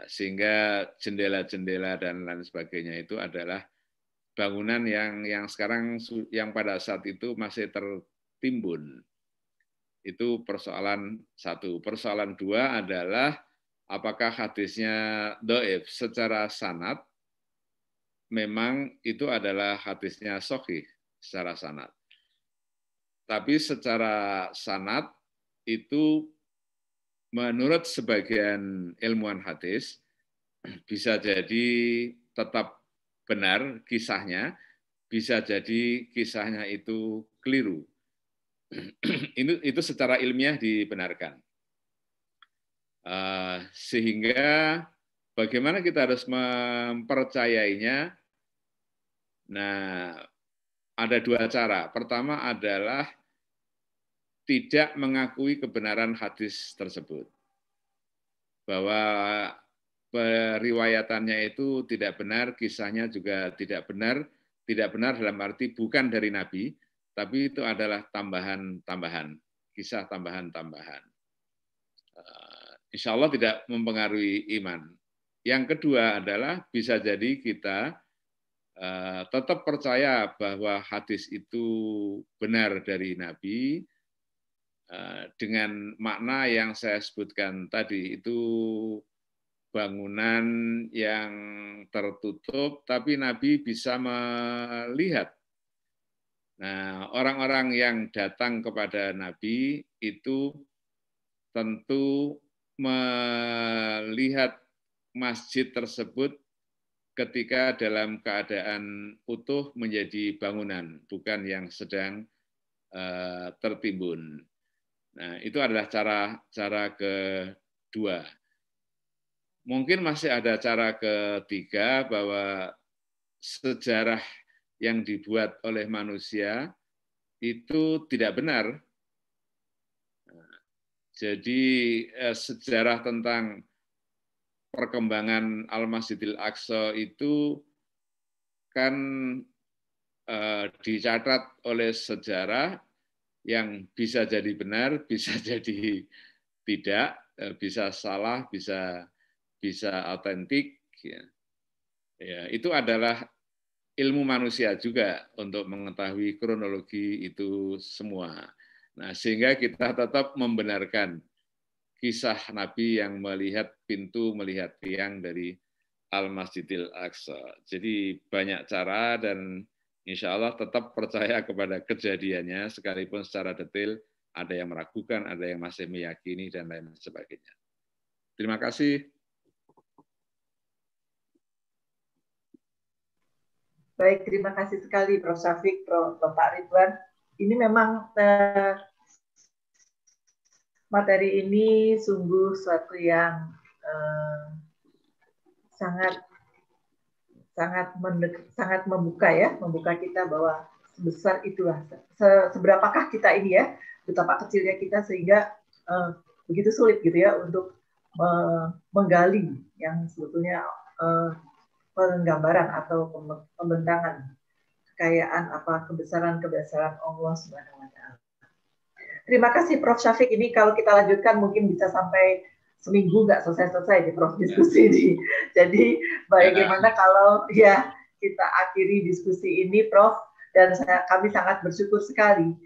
Sehingga jendela-jendela dan lain sebagainya itu adalah bangunan yang sekarang yang pada saat itu masih tertimbun. Itu persoalan satu. Persoalan dua adalah apakah hadisnya dhaif secara sanad, memang itu adalah hadisnya sahih secara sanad. Tapi secara sanad itu menurut sebagian ilmuwan hadis bisa jadi tetap benar kisahnya, bisa jadi kisahnya itu keliru. Itu secara ilmiah dibenarkan. Sehingga bagaimana kita harus mempercayainya? Nah, ada dua cara. Pertama adalah tidak mengakui kebenaran hadis tersebut. Bahwa periwayatannya itu tidak benar, kisahnya juga tidak benar dalam arti bukan dari Nabi, tapi itu adalah tambahan-tambahan, kisah tambahan-tambahan. Insya Allah tidak mempengaruhi iman. Yang kedua adalah bisa jadi kita tetap percaya bahwa hadis itu benar dari Nabi, dengan makna yang saya sebutkan tadi, itu bangunan yang tertutup tapi Nabi bisa melihat. Nah, orang-orang yang datang kepada Nabi itu tentu melihat masjid tersebut ketika dalam keadaan utuh menjadi bangunan, bukan yang sedang tertimbun. Nah, itu adalah cara kedua. Mungkin masih ada cara ketiga, bahwa sejarah yang dibuat oleh manusia itu tidak benar. Jadi sejarah tentang perkembangan Al-Masjidil Aqsa itu kan dicatat oleh sejarah, yang bisa jadi benar, bisa jadi tidak, bisa salah, bisa autentik. Ya, itu adalah ilmu manusia juga untuk mengetahui kronologi itu semua. Nah, sehingga kita tetap membenarkan kisah Nabi yang melihat pintu, melihat tiang dari Al-Masjidil Aqsa. Jadi banyak cara dan insya Allah tetap percaya kepada kejadiannya, sekalipun secara detail ada yang meragukan, ada yang masih meyakini, dan lain sebagainya. Terima kasih. Baik, terima kasih sekali Prof. Syafiq, Bapak Ridwan. Ini memang materi ini sungguh suatu yang sangat membuka ya, membuka kita bahwa sebesar itulah, seberapakah kita ini ya, betapa kecilnya kita sehingga begitu sulit gitu ya untuk menggali yang sebetulnya penggambaran atau pembentangan kekayaan apa kebesaran Allah Subhanahu wa taala. Terima kasih Prof. Syafiq. Ini kalau kita lanjutkan mungkin bisa sampai seminggu nggak selesai-selesai di Prof diskusi ini. Jadi bagaimana kalau ya kita akhiri diskusi ini Prof, dan kami sangat bersyukur sekali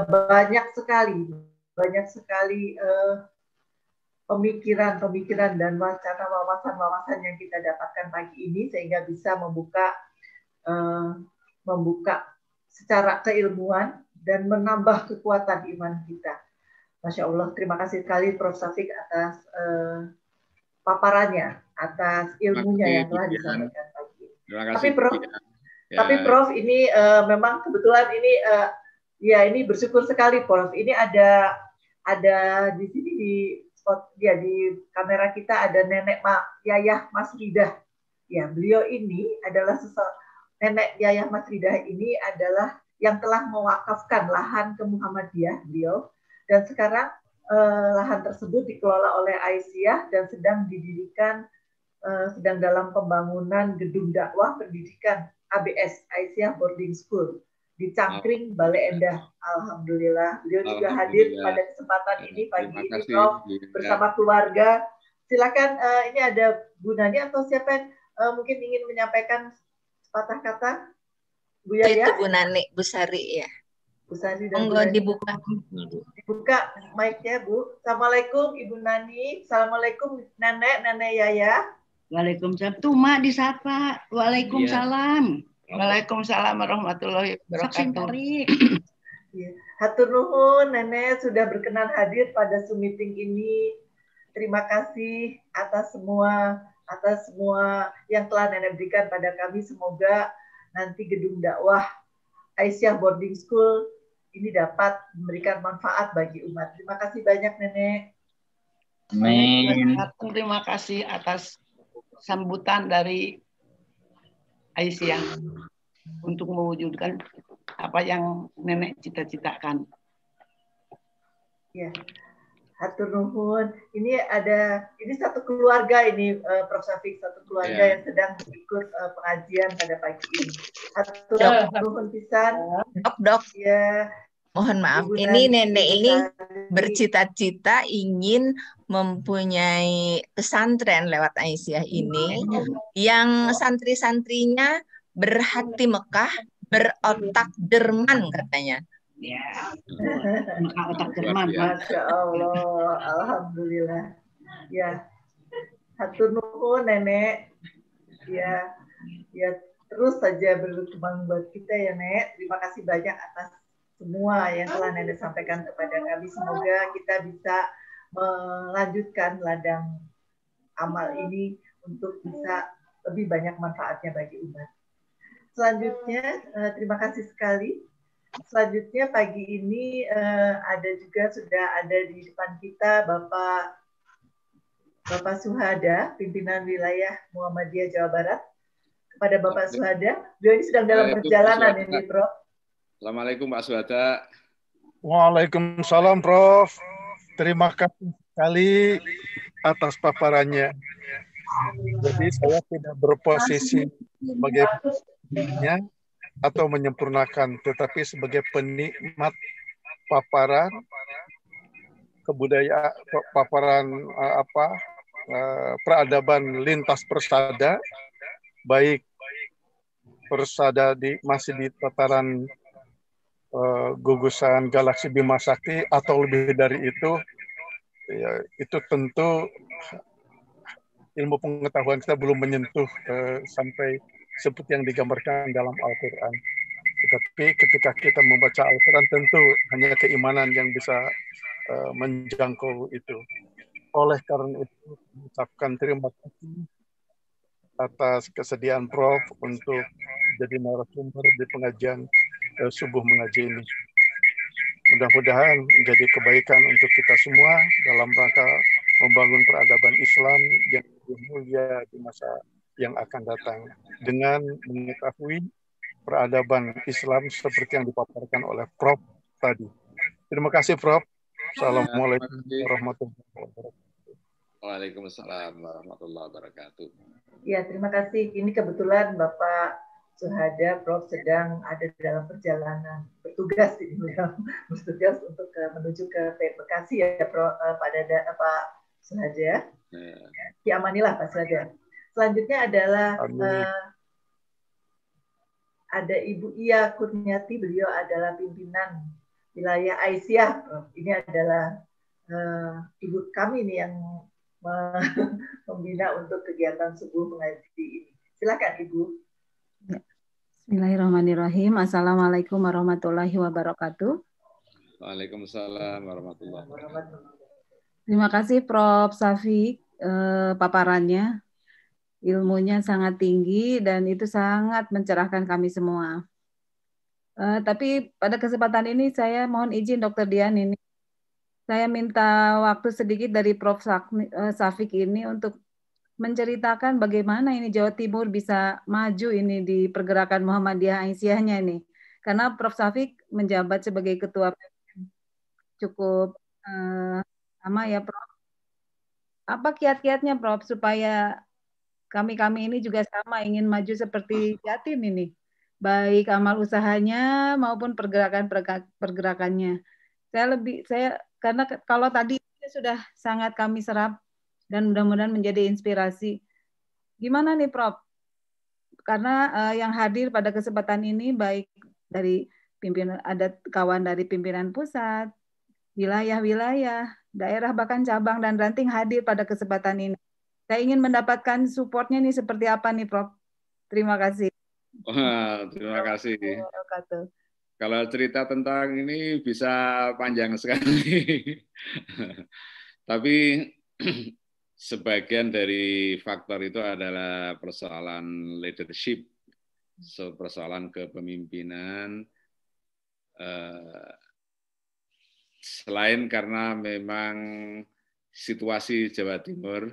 banyak sekali pemikiran dan wawasan yang kita dapatkan pagi ini sehingga bisa membuka secara keilmuan dan menambah kekuatan iman kita. Masya Allah, terima kasih sekali Prof. Syafiq atas paparannya, atas ilmunya yang telah disampaikan pagi. Terima kasih. Tapi Prof, ini memang kebetulan ini ini bersyukur sekali Prof. Ini ada di sini di kamera kita ada Nenek Yayah Masridah. Ya, beliau ini adalah Nenek Yayah Masridah ini adalah yang telah mewakafkan lahan ke Muhammadiyah beliau, dan sekarang lahan tersebut dikelola oleh Aisyah dan sedang dalam pembangunan gedung dakwah pendidikan ABS, Aisyah Boarding School di Cangkring, Bale Endah. Alhamdulillah, beliau juga hadir pada kesempatan ini pagi ini Prof bersama keluarga. Silakan, ini ada Bu Nani atau siapa yang mungkin ingin menyampaikan sepatah kata? Bu Yaya? Itu Bu Nani, Bu Sari ya. Bu Sari dan monggo dibuka. Dibuka mic-nya Bu. Assalamualaikum Ibu Nani. Assalamualaikum Nenek Yaya. Waalaikumsalam. Tuh Mak disapa. Waalaikumsalam. Waalaikumsalam warahmatullahi wabarakatuh. Hatur nuhun Nenek sudah berkenan hadir pada Zoom meeting ini. Terima kasih atas semua yang telah Nenek berikan pada kami. Semoga nanti gedung dakwah Aisyah Boarding School ini dapat memberikan manfaat bagi umat. Terima kasih banyak Nenek. Amin. Terima kasih atas sambutan dari Aisyah untuk mewujudkan apa yang Nenek cita-citakan. Ya. Hatur nuhun. Ini satu keluarga ini Prof. Syafiq, satu keluarga yang sedang ikut pengajian pada pagi ini. Hatur nuhun pisan. Dok. Ya. Mohon maaf, ini Nenek ini bercita-cita ingin mempunyai pesantren lewat Aisyah ini yang santri-santrinya berhati Mekah, berotak derman katanya. Ya, otak Jerman. Masya Allah, alhamdulillah. Ya, hatur nuhun Nenek. Ya, terus saja berkembang buat kita ya Nek. Terima kasih banyak atas semua yang telah Nenek sampaikan kepada kami. Semoga kita bisa melanjutkan ladang amal ini untuk bisa lebih banyak manfaatnya bagi umat. Selanjutnya, terima kasih sekali. Selanjutnya pagi ini sudah ada di depan kita Bapak Suhada, pimpinan wilayah Muhammadiyah Jawa Barat. Kepada Bapak Suhada, beliau ini sedang dalam perjalanan ini, Prof. Assalamualaikum Pak Suhada. Waalaikumsalam Prof. Terima kasih sekali atas paparannya. Jadi saya tidak berposisi sebagai pemimpinnya atau menyempurnakan, tetapi sebagai penikmat paparan kebudayaan, paparan peradaban lintas persada, baik persada masih di tataran gugusan galaksi Bima Sakti atau lebih dari itu, ya, itu tentu ilmu pengetahuan kita belum menyentuh sampai seperti yang digambarkan dalam Al-Quran. Tetapi ketika kita membaca Al-Quran, tentu hanya keimanan yang bisa menjangkau itu. Oleh karena itu, mengucapkan terima kasih atas kesediaan Prof untuk jadi narasumber di pengajian subuh mengaji ini. Mudah-mudahan menjadi kebaikan untuk kita semua dalam rangka membangun peradaban Islam yang lebih mulia di masa yang akan datang dengan mengetahui peradaban Islam seperti yang dipaparkan oleh Prof tadi. Terima kasih Prof. Assalamualaikum warahmatullahi wabarakatuh. Waalaikumsalam warahmatullahi wabarakatuh. Ya, terima kasih. Ini kebetulan Bapak Suhada, Prof sedang ada dalam perjalanan bertugas ini, bertugas untuk menuju ke Bekasi ya, Prof, Pak Suhada. Diamanilah Pak Suhada. Selanjutnya adalah ada Ibu Ia Kurniati, beliau adalah pimpinan wilayah Aisyah. Ini adalah ibu kami nih yang membina untuk kegiatan subuh mengaji ini. Silakan Ibu. Bismillahirrahmanirrahim. Assalamualaikum warahmatullahi wabarakatuh. Waalaikumsalam warahmatullahi wabarakatuh. Terima kasih Prof Syafiq paparannya. Ilmunya sangat tinggi dan itu sangat mencerahkan kami semua. Tapi pada kesempatan ini saya mohon izin Dr. Dian ini. Saya minta waktu sedikit dari Prof Syafiq ini untuk menceritakan bagaimana ini Jawa Timur bisa maju ini di pergerakan Muhammadiyah Aisyahnya ini. Karena Prof Syafiq menjabat sebagai ketua cukup lama ya Prof. Apa kiat-kiatnya Prof supaya kami-kami ini juga sama ingin maju seperti Jatim ini. Baik amal usahanya maupun pergerakannya. Karena kalau tadi sudah sangat kami serap dan mudah-mudahan menjadi inspirasi. Gimana nih Prof? Karena yang hadir pada kesempatan ini baik dari pimpinan, ada kawan dari pimpinan pusat, wilayah-wilayah, daerah bahkan cabang dan ranting hadir pada kesempatan ini. Saya ingin mendapatkan supportnya nih seperti apa nih Prof? Terima kasih. Wah, terima kasih. Kalau cerita tentang ini bisa panjang sekali. Tapi sebagian dari faktor itu adalah persoalan leadership, persoalan kepemimpinan. Selain karena memang situasi Jawa Timur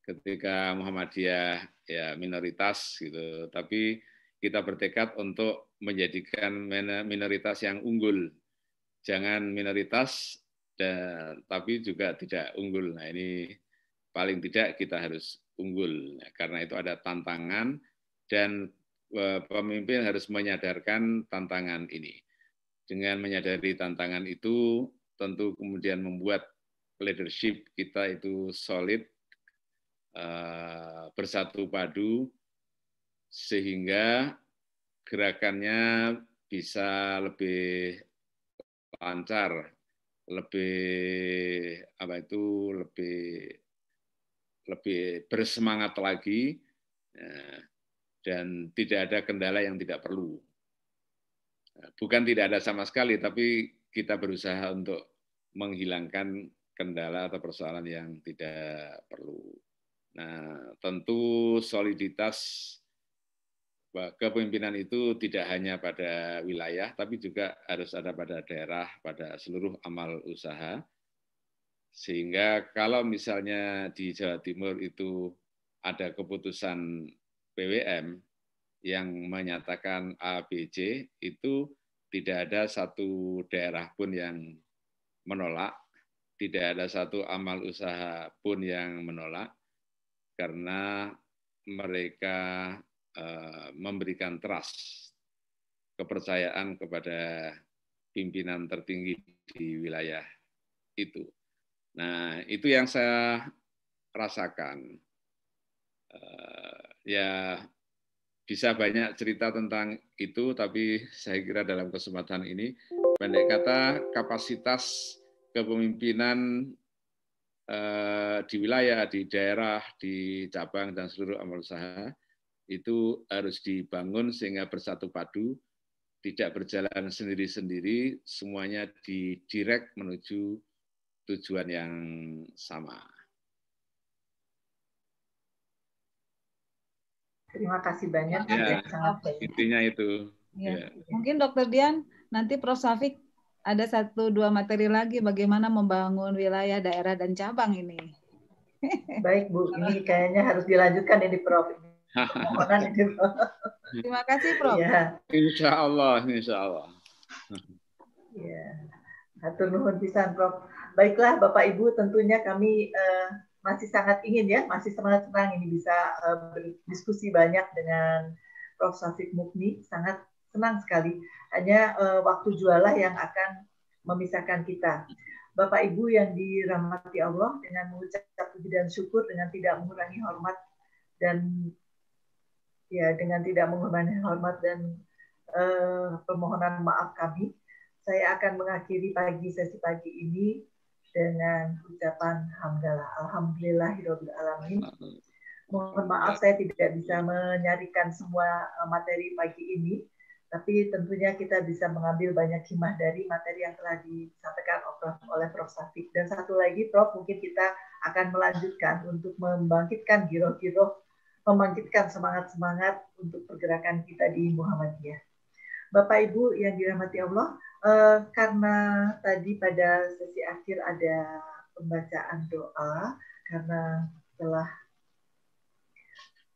ketika Muhammadiyah ya minoritas gitu, tapi kita bertekad untuk menjadikan minoritas yang unggul, jangan minoritas tapi juga tidak unggul. Nah ini paling tidak kita harus unggul, karena itu ada tantangan dan pemimpin harus menyadarkan tantangan ini. Dengan menyadari tantangan itu, tentu kemudian membuat leadership kita itu solid, bersatu padu, sehingga gerakannya bisa lebih lancar, lebih bersemangat lagi, dan tidak ada kendala yang tidak perlu. Bukan tidak ada sama sekali, tapi kita berusaha untuk menghilangkan kendala atau persoalan yang tidak perlu. Nah, tentu soliditas kepemimpinan itu tidak hanya pada wilayah, tapi juga harus ada pada daerah, pada seluruh amal usaha. Sehingga kalau misalnya di Jawa Timur itu ada keputusan PWM yang menyatakan ABC, itu tidak ada satu daerah pun yang menolak, tidak ada satu amal usaha pun yang menolak, karena mereka memberikan trust, kepercayaan kepada pimpinan tertinggi di wilayah itu. Nah, itu yang saya rasakan. Ya, bisa banyak cerita tentang itu, tapi saya kira dalam kesempatan ini, pendek kata, kapasitas kepemimpinan di wilayah, di daerah, di cabang, dan seluruh amal usaha, itu harus dibangun sehingga bersatu padu, tidak berjalan sendiri-sendiri, semuanya didirect menuju tujuan yang sama. Terima kasih banyak. Ya, intinya itu. Ya. Mungkin Dr. Dian, nanti Prof. Syafiq ada 1-2 materi lagi bagaimana membangun wilayah, daerah, dan cabang ini. Baik Bu, ini kayaknya harus dilanjutkan ini Prof. Permohonan ini Prof. Terima kasih Prof. Ya. Insya Allah, insya Allah. Ya, hatur nuhun pisan Prof. Baiklah Bapak Ibu, tentunya kami masih sangat ingin ya, masih sangat senang ini bisa berdiskusi banyak dengan Prof. Syafiq Mukni, sangat senang sekali. Hanya waktu jualah yang akan memisahkan kita. Bapak Ibu yang dirahmati Allah, dengan mengucap puji dan syukur, dengan tidak mengurangi hormat dan ya dengan tidak mengurangi hormat dan permohonan maaf kami, saya akan mengakhiri sesi pagi ini dengan ucapan hamdalah, alhamdulillahirabbil alamin. Mohon maaf saya tidak bisa menyarikan semua materi pagi ini, tapi tentunya kita bisa mengambil banyak hikmah dari materi yang telah disampaikan oleh Prof. Syafiq. Dan satu lagi Prof, mungkin kita akan melanjutkan untuk membangkitkan giroh-giroh, membangkitkan semangat-semangat untuk pergerakan kita di Muhammadiyah. Bapak Ibu yang dirahmati Allah, karena tadi pada sesi akhir ada pembacaan doa, karena telah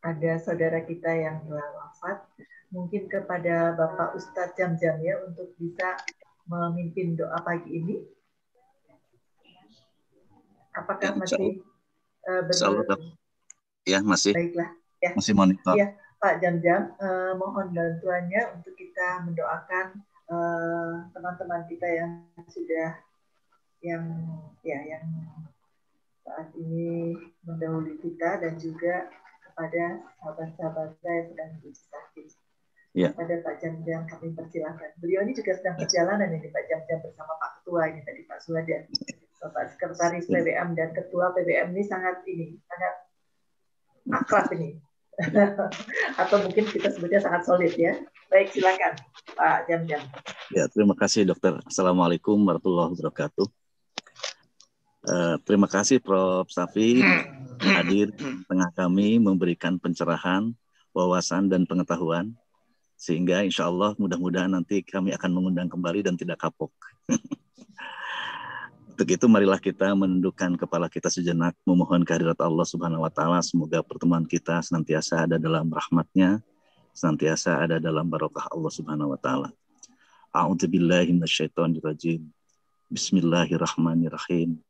ada saudara kita yang telah wafat, mungkin kepada Bapak Ustadz Jam-Jam ya untuk bisa memimpin doa pagi ini. Apakah masih benar? Ya, masih. Baiklah. Ya. Masih monitor. Ya, Pak Jam-Jam, mohon bantuannya untuk kita mendoakan teman-teman kita yang sudah yang saat ini mendahului kita, dan juga kepada sahabat-sahabat saya yang sedang beruji sakit. Ya. Pada Pak Jam-Jam kami persilahkan. Beliau ini juga sedang perjalanan ini Pak Jam-Jam bersama Pak Ketua ini tadi Pak Suhadan, Bapak Sekretaris PBM dan Ketua PBM ini sangat akrab ini. Atau mungkin kita sebutnya sangat solid ya. Baik, silakan Pak Jam-Jam. Ya, terima kasih Dokter. Assalamualaikum warahmatullahi wabarakatuh. Terima kasih Prof. Syafiq hadir di tengah kami memberikan pencerahan, wawasan dan pengetahuan, sehingga insya Allah mudah-mudahan nanti kami akan mengundang kembali dan tidak kapok. Untuk itu marilah kita menundukkan kepala kita sejenak, memohon kehadirat Allah Subhanahu wa taala, semoga pertemuan kita senantiasa ada dalam rahmat-Nya, senantiasa ada dalam barokah Allah Subhanahu wa taala. A'udzubillahi minasyaitonirrajim. Bismillahirrahmanirrahim.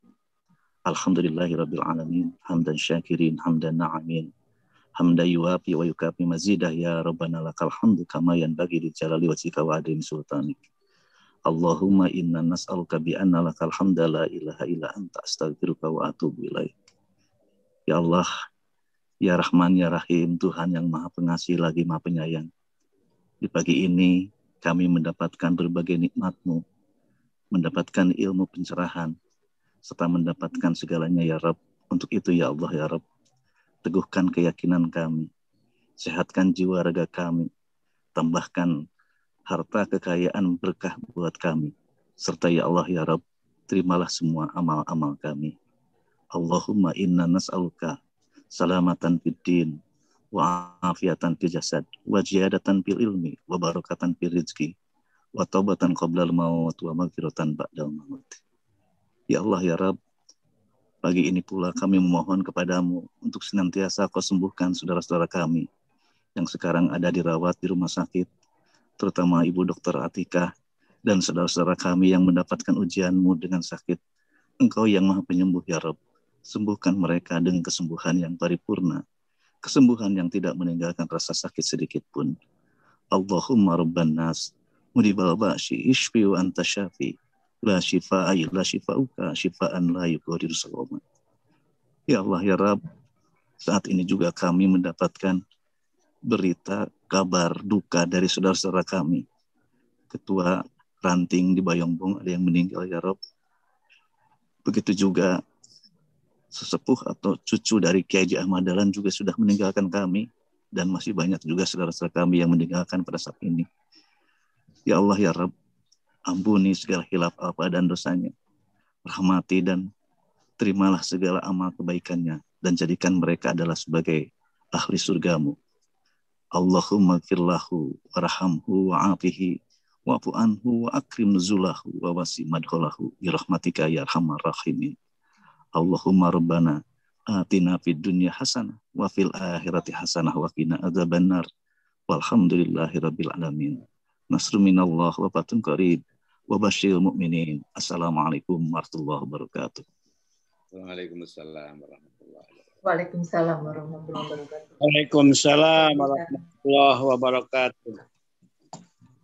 Alhamdulillahirabbil alamin, hamdan syakirin, hamdan na'amin. Hamdan yuwafi wa yukafi mazidah, ya Rabbana lakal hamdu kama yanbaghi li jalali wajhika wa adhim sultanik. Allahumma inna nas'aluka bi anna lakal hamda la ilaha illa anta astaghfiruka wa atubu ilaik. Ya Allah, ya Rahman, ya Rahim, Tuhan yang Maha Pengasih lagi Maha Penyayang. Di pagi ini kami mendapatkan berbagai nikmat-Mu, mendapatkan ilmu pencerahan, serta mendapatkan segalanya ya Rabb. Untuk itu ya Allah ya Rabb, teguhkan keyakinan kami, sehatkan jiwa raga kami, tambahkan harta kekayaan berkah buat kami, serta ya Allah ya Rabb, terimalah semua amal-amal kami. Allahumma inna nas'aluka salamatan fid din wa afiatan fil jasad wa ziyadatan fil ilmi wa barakatan fil rizqi wa taubatan qablal maut wa maghfiratan ba'dal maut. Ya Allah ya Rabb, pagi ini pula kami memohon kepadamu untuk senantiasa Kau sembuhkan saudara-saudara kami yang sekarang ada dirawat di rumah sakit, terutama Ibu Dr. Atika dan saudara-saudara kami yang mendapatkan ujian-Mu dengan sakit. Engkau yang Maha Penyembuh ya Rabb, sembuhkan mereka dengan kesembuhan yang paripurna, kesembuhan yang tidak meninggalkan rasa sakit sedikit pun. Allahumma rabban nas mudibal ba'si ishfi wa anta syafi la shifaa illa shifauka shifaan la yughadiru saqama. Ya Allah ya Rabb, saat ini juga kami mendapatkan berita kabar duka dari saudara-saudara kami. Ketua ranting di Bayongbong ada yang meninggal ya Rabb. Begitu juga sesepuh atau cucu dari Kiai Haji Ahmad Dahlan juga sudah meninggalkan kami, dan masih banyak juga saudara-saudara kami yang meninggalkan pada saat ini. Ya Allah ya Rabb, ampuni segala hilaf apa dan dosanya, rahmati dan terimalah segala amal kebaikannya, dan jadikan mereka adalah sebagai ahli surgamu. Allahumma gfirlahu warhamhu wa'afihi wa'fu anhu wa akrim nuzulahu wa wasi madkhalahu bi rahmatika ya arhamar rahimin. Allahumma rabbana atina fid dunya hasanah wa fil akhirati hasanah wa qina adzabannar. Walhamdulillahi rabbil alamin. Nasrun minallah wa fatun qarib wa basyiril mu'minin. Assalamualaikum warahmatullahi wabarakatuh. Waalaikumsalam warahmatullahi wabarakatuh. Waalaikumsalam warahmatullahi wabarakatuh. Waalaikumsalam warahmatullahi wabarakatuh.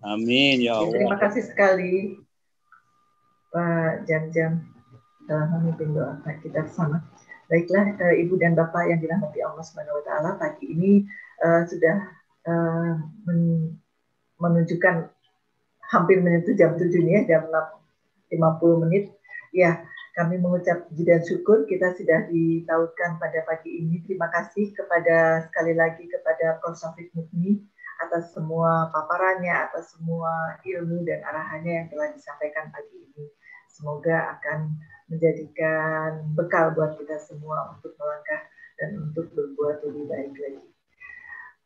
Amin ya Allah. Terima kasih sekali Pak Jam-Jam dalam memimpin doa kita bersama. Baiklah Ibu dan Bapak yang dirahmati Allah Subhanahu wa taala, pagi ini sudah menunjukkan hampir menyentuh jam 7 nih ya, jam 6.50 menit. Ya, kami mengucap puji dan syukur kita sudah ditautkan pada pagi ini. Terima kasih kepada sekali lagi kepada Prof. Syafiq Mukni atas semua paparannya, atas semua ilmu dan arahannya yang telah disampaikan pagi ini. Semoga akan menjadikan bekal buat kita semua untuk melangkah dan untuk berbuat lebih baik lagi.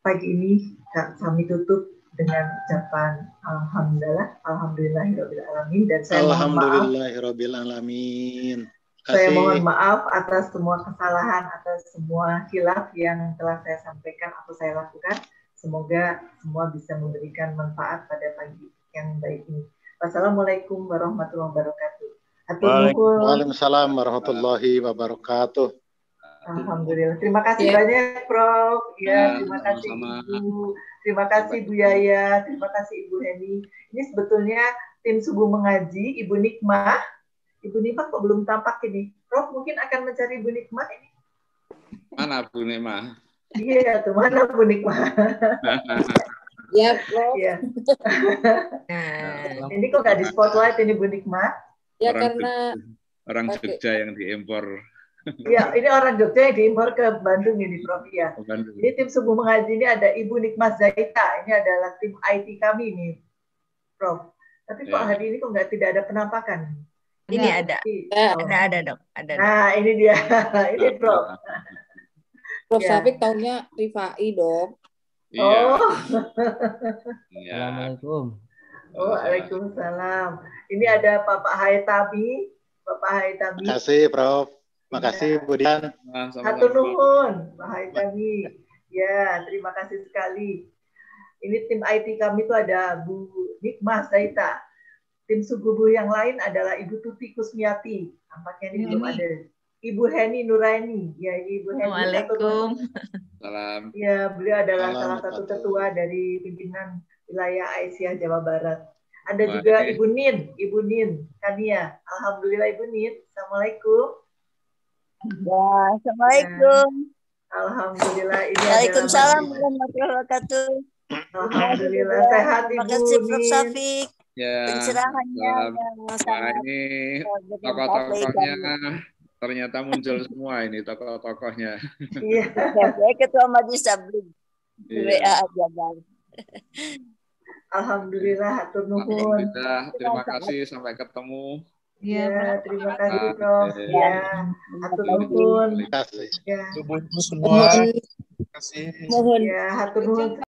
Pagi ini kami tutup dengan ucapan alhamdulillahirobbilalamin, dan saya mohon maaf atas semua kesalahan, atas semua khilaf yang telah saya sampaikan atau saya lakukan. Semoga semua bisa memberikan manfaat pada pagi yang baik ini. Wassalamualaikum warahmatullahi wabarakatuh. Waalaikumsalam warahmatullahi wabarakatuh. Alhamdulillah. Terima kasih banyak Prof. Ya, terima kasih Ibu. Terima kasih Bu Yaya. Terima kasih Ibu Heni. Ini sebetulnya tim subuh mengaji Ibu Nikmah. Ibu Nikmah kok belum tampak ini? Prof mungkin akan mencari Ibu Nikmah ini. Mana Bu Nikmah? Iya, tuh mana Bu Nikmah? Ya, Prof. Ya. Ini kok nggak di spotlight ini Bu Nikmah? Ya, orang karena orang Jogja yang diimpor. Ya, ini orang Jogja yang diimpor ke Bandung ini, Prof. Ya. Ini tim subuh mengaji ini ada Ibu Nikmah Zaita. Ini adalah tim IT kami nih, Prof. Tapi kok hari ini kok nggak tidak ada penampakan? Ini ada. Ada dok. Ada. Nah, ini dia. Ini Prof. Prof. Syafiq tahunya Rifai dong. Oh. Assalamualaikum. Waalaikumsalam. Ini ada Bapak Haitami. Bapak Haitami. Terima kasih Prof. Terima kasih Bu Dian. Hatur nuhun Pak Haitami. Ya, terima kasih sekali. Ini tim IT kami itu ada Bu Nikmah Zaita. Tim subuh yang lain adalah Ibu Tuti Kusmiati. Tampaknya ini belum ada. Ibu Heni Nuraini. Ya, ini Ibu Heni. Waalaikumsalam. Salam. Ya, beliau adalah salah satu ketua dari pimpinan wilayah Aisyah Jawa Barat. Ada juga Ibu Nin Kania. Alhamdulillah Ibu Nin. Assalamualaikum. Ya, assalamualaikum. Alhamdulillah. Ini Waalaikumsalam warahmatullahi wabarakatuh. Alhamdulillah sehat Ibu. Terima kasih Prof. Syafiq. Ya. Pencerahannya Wah, ini tokoh-tokohnya ternyata muncul semua ini tokoh-tokohnya. Iya. Saya ketua Majelis Tabligh. WA aja Bang. Alhamdulillah, hatur nuhun. Terima kasih, sampai ketemu. Ya, terima kasih Prof. Ya, hatur nuhun. Terima kasih. Ya. Subuh semua. Terima kasih. Ya, hatur nuhun.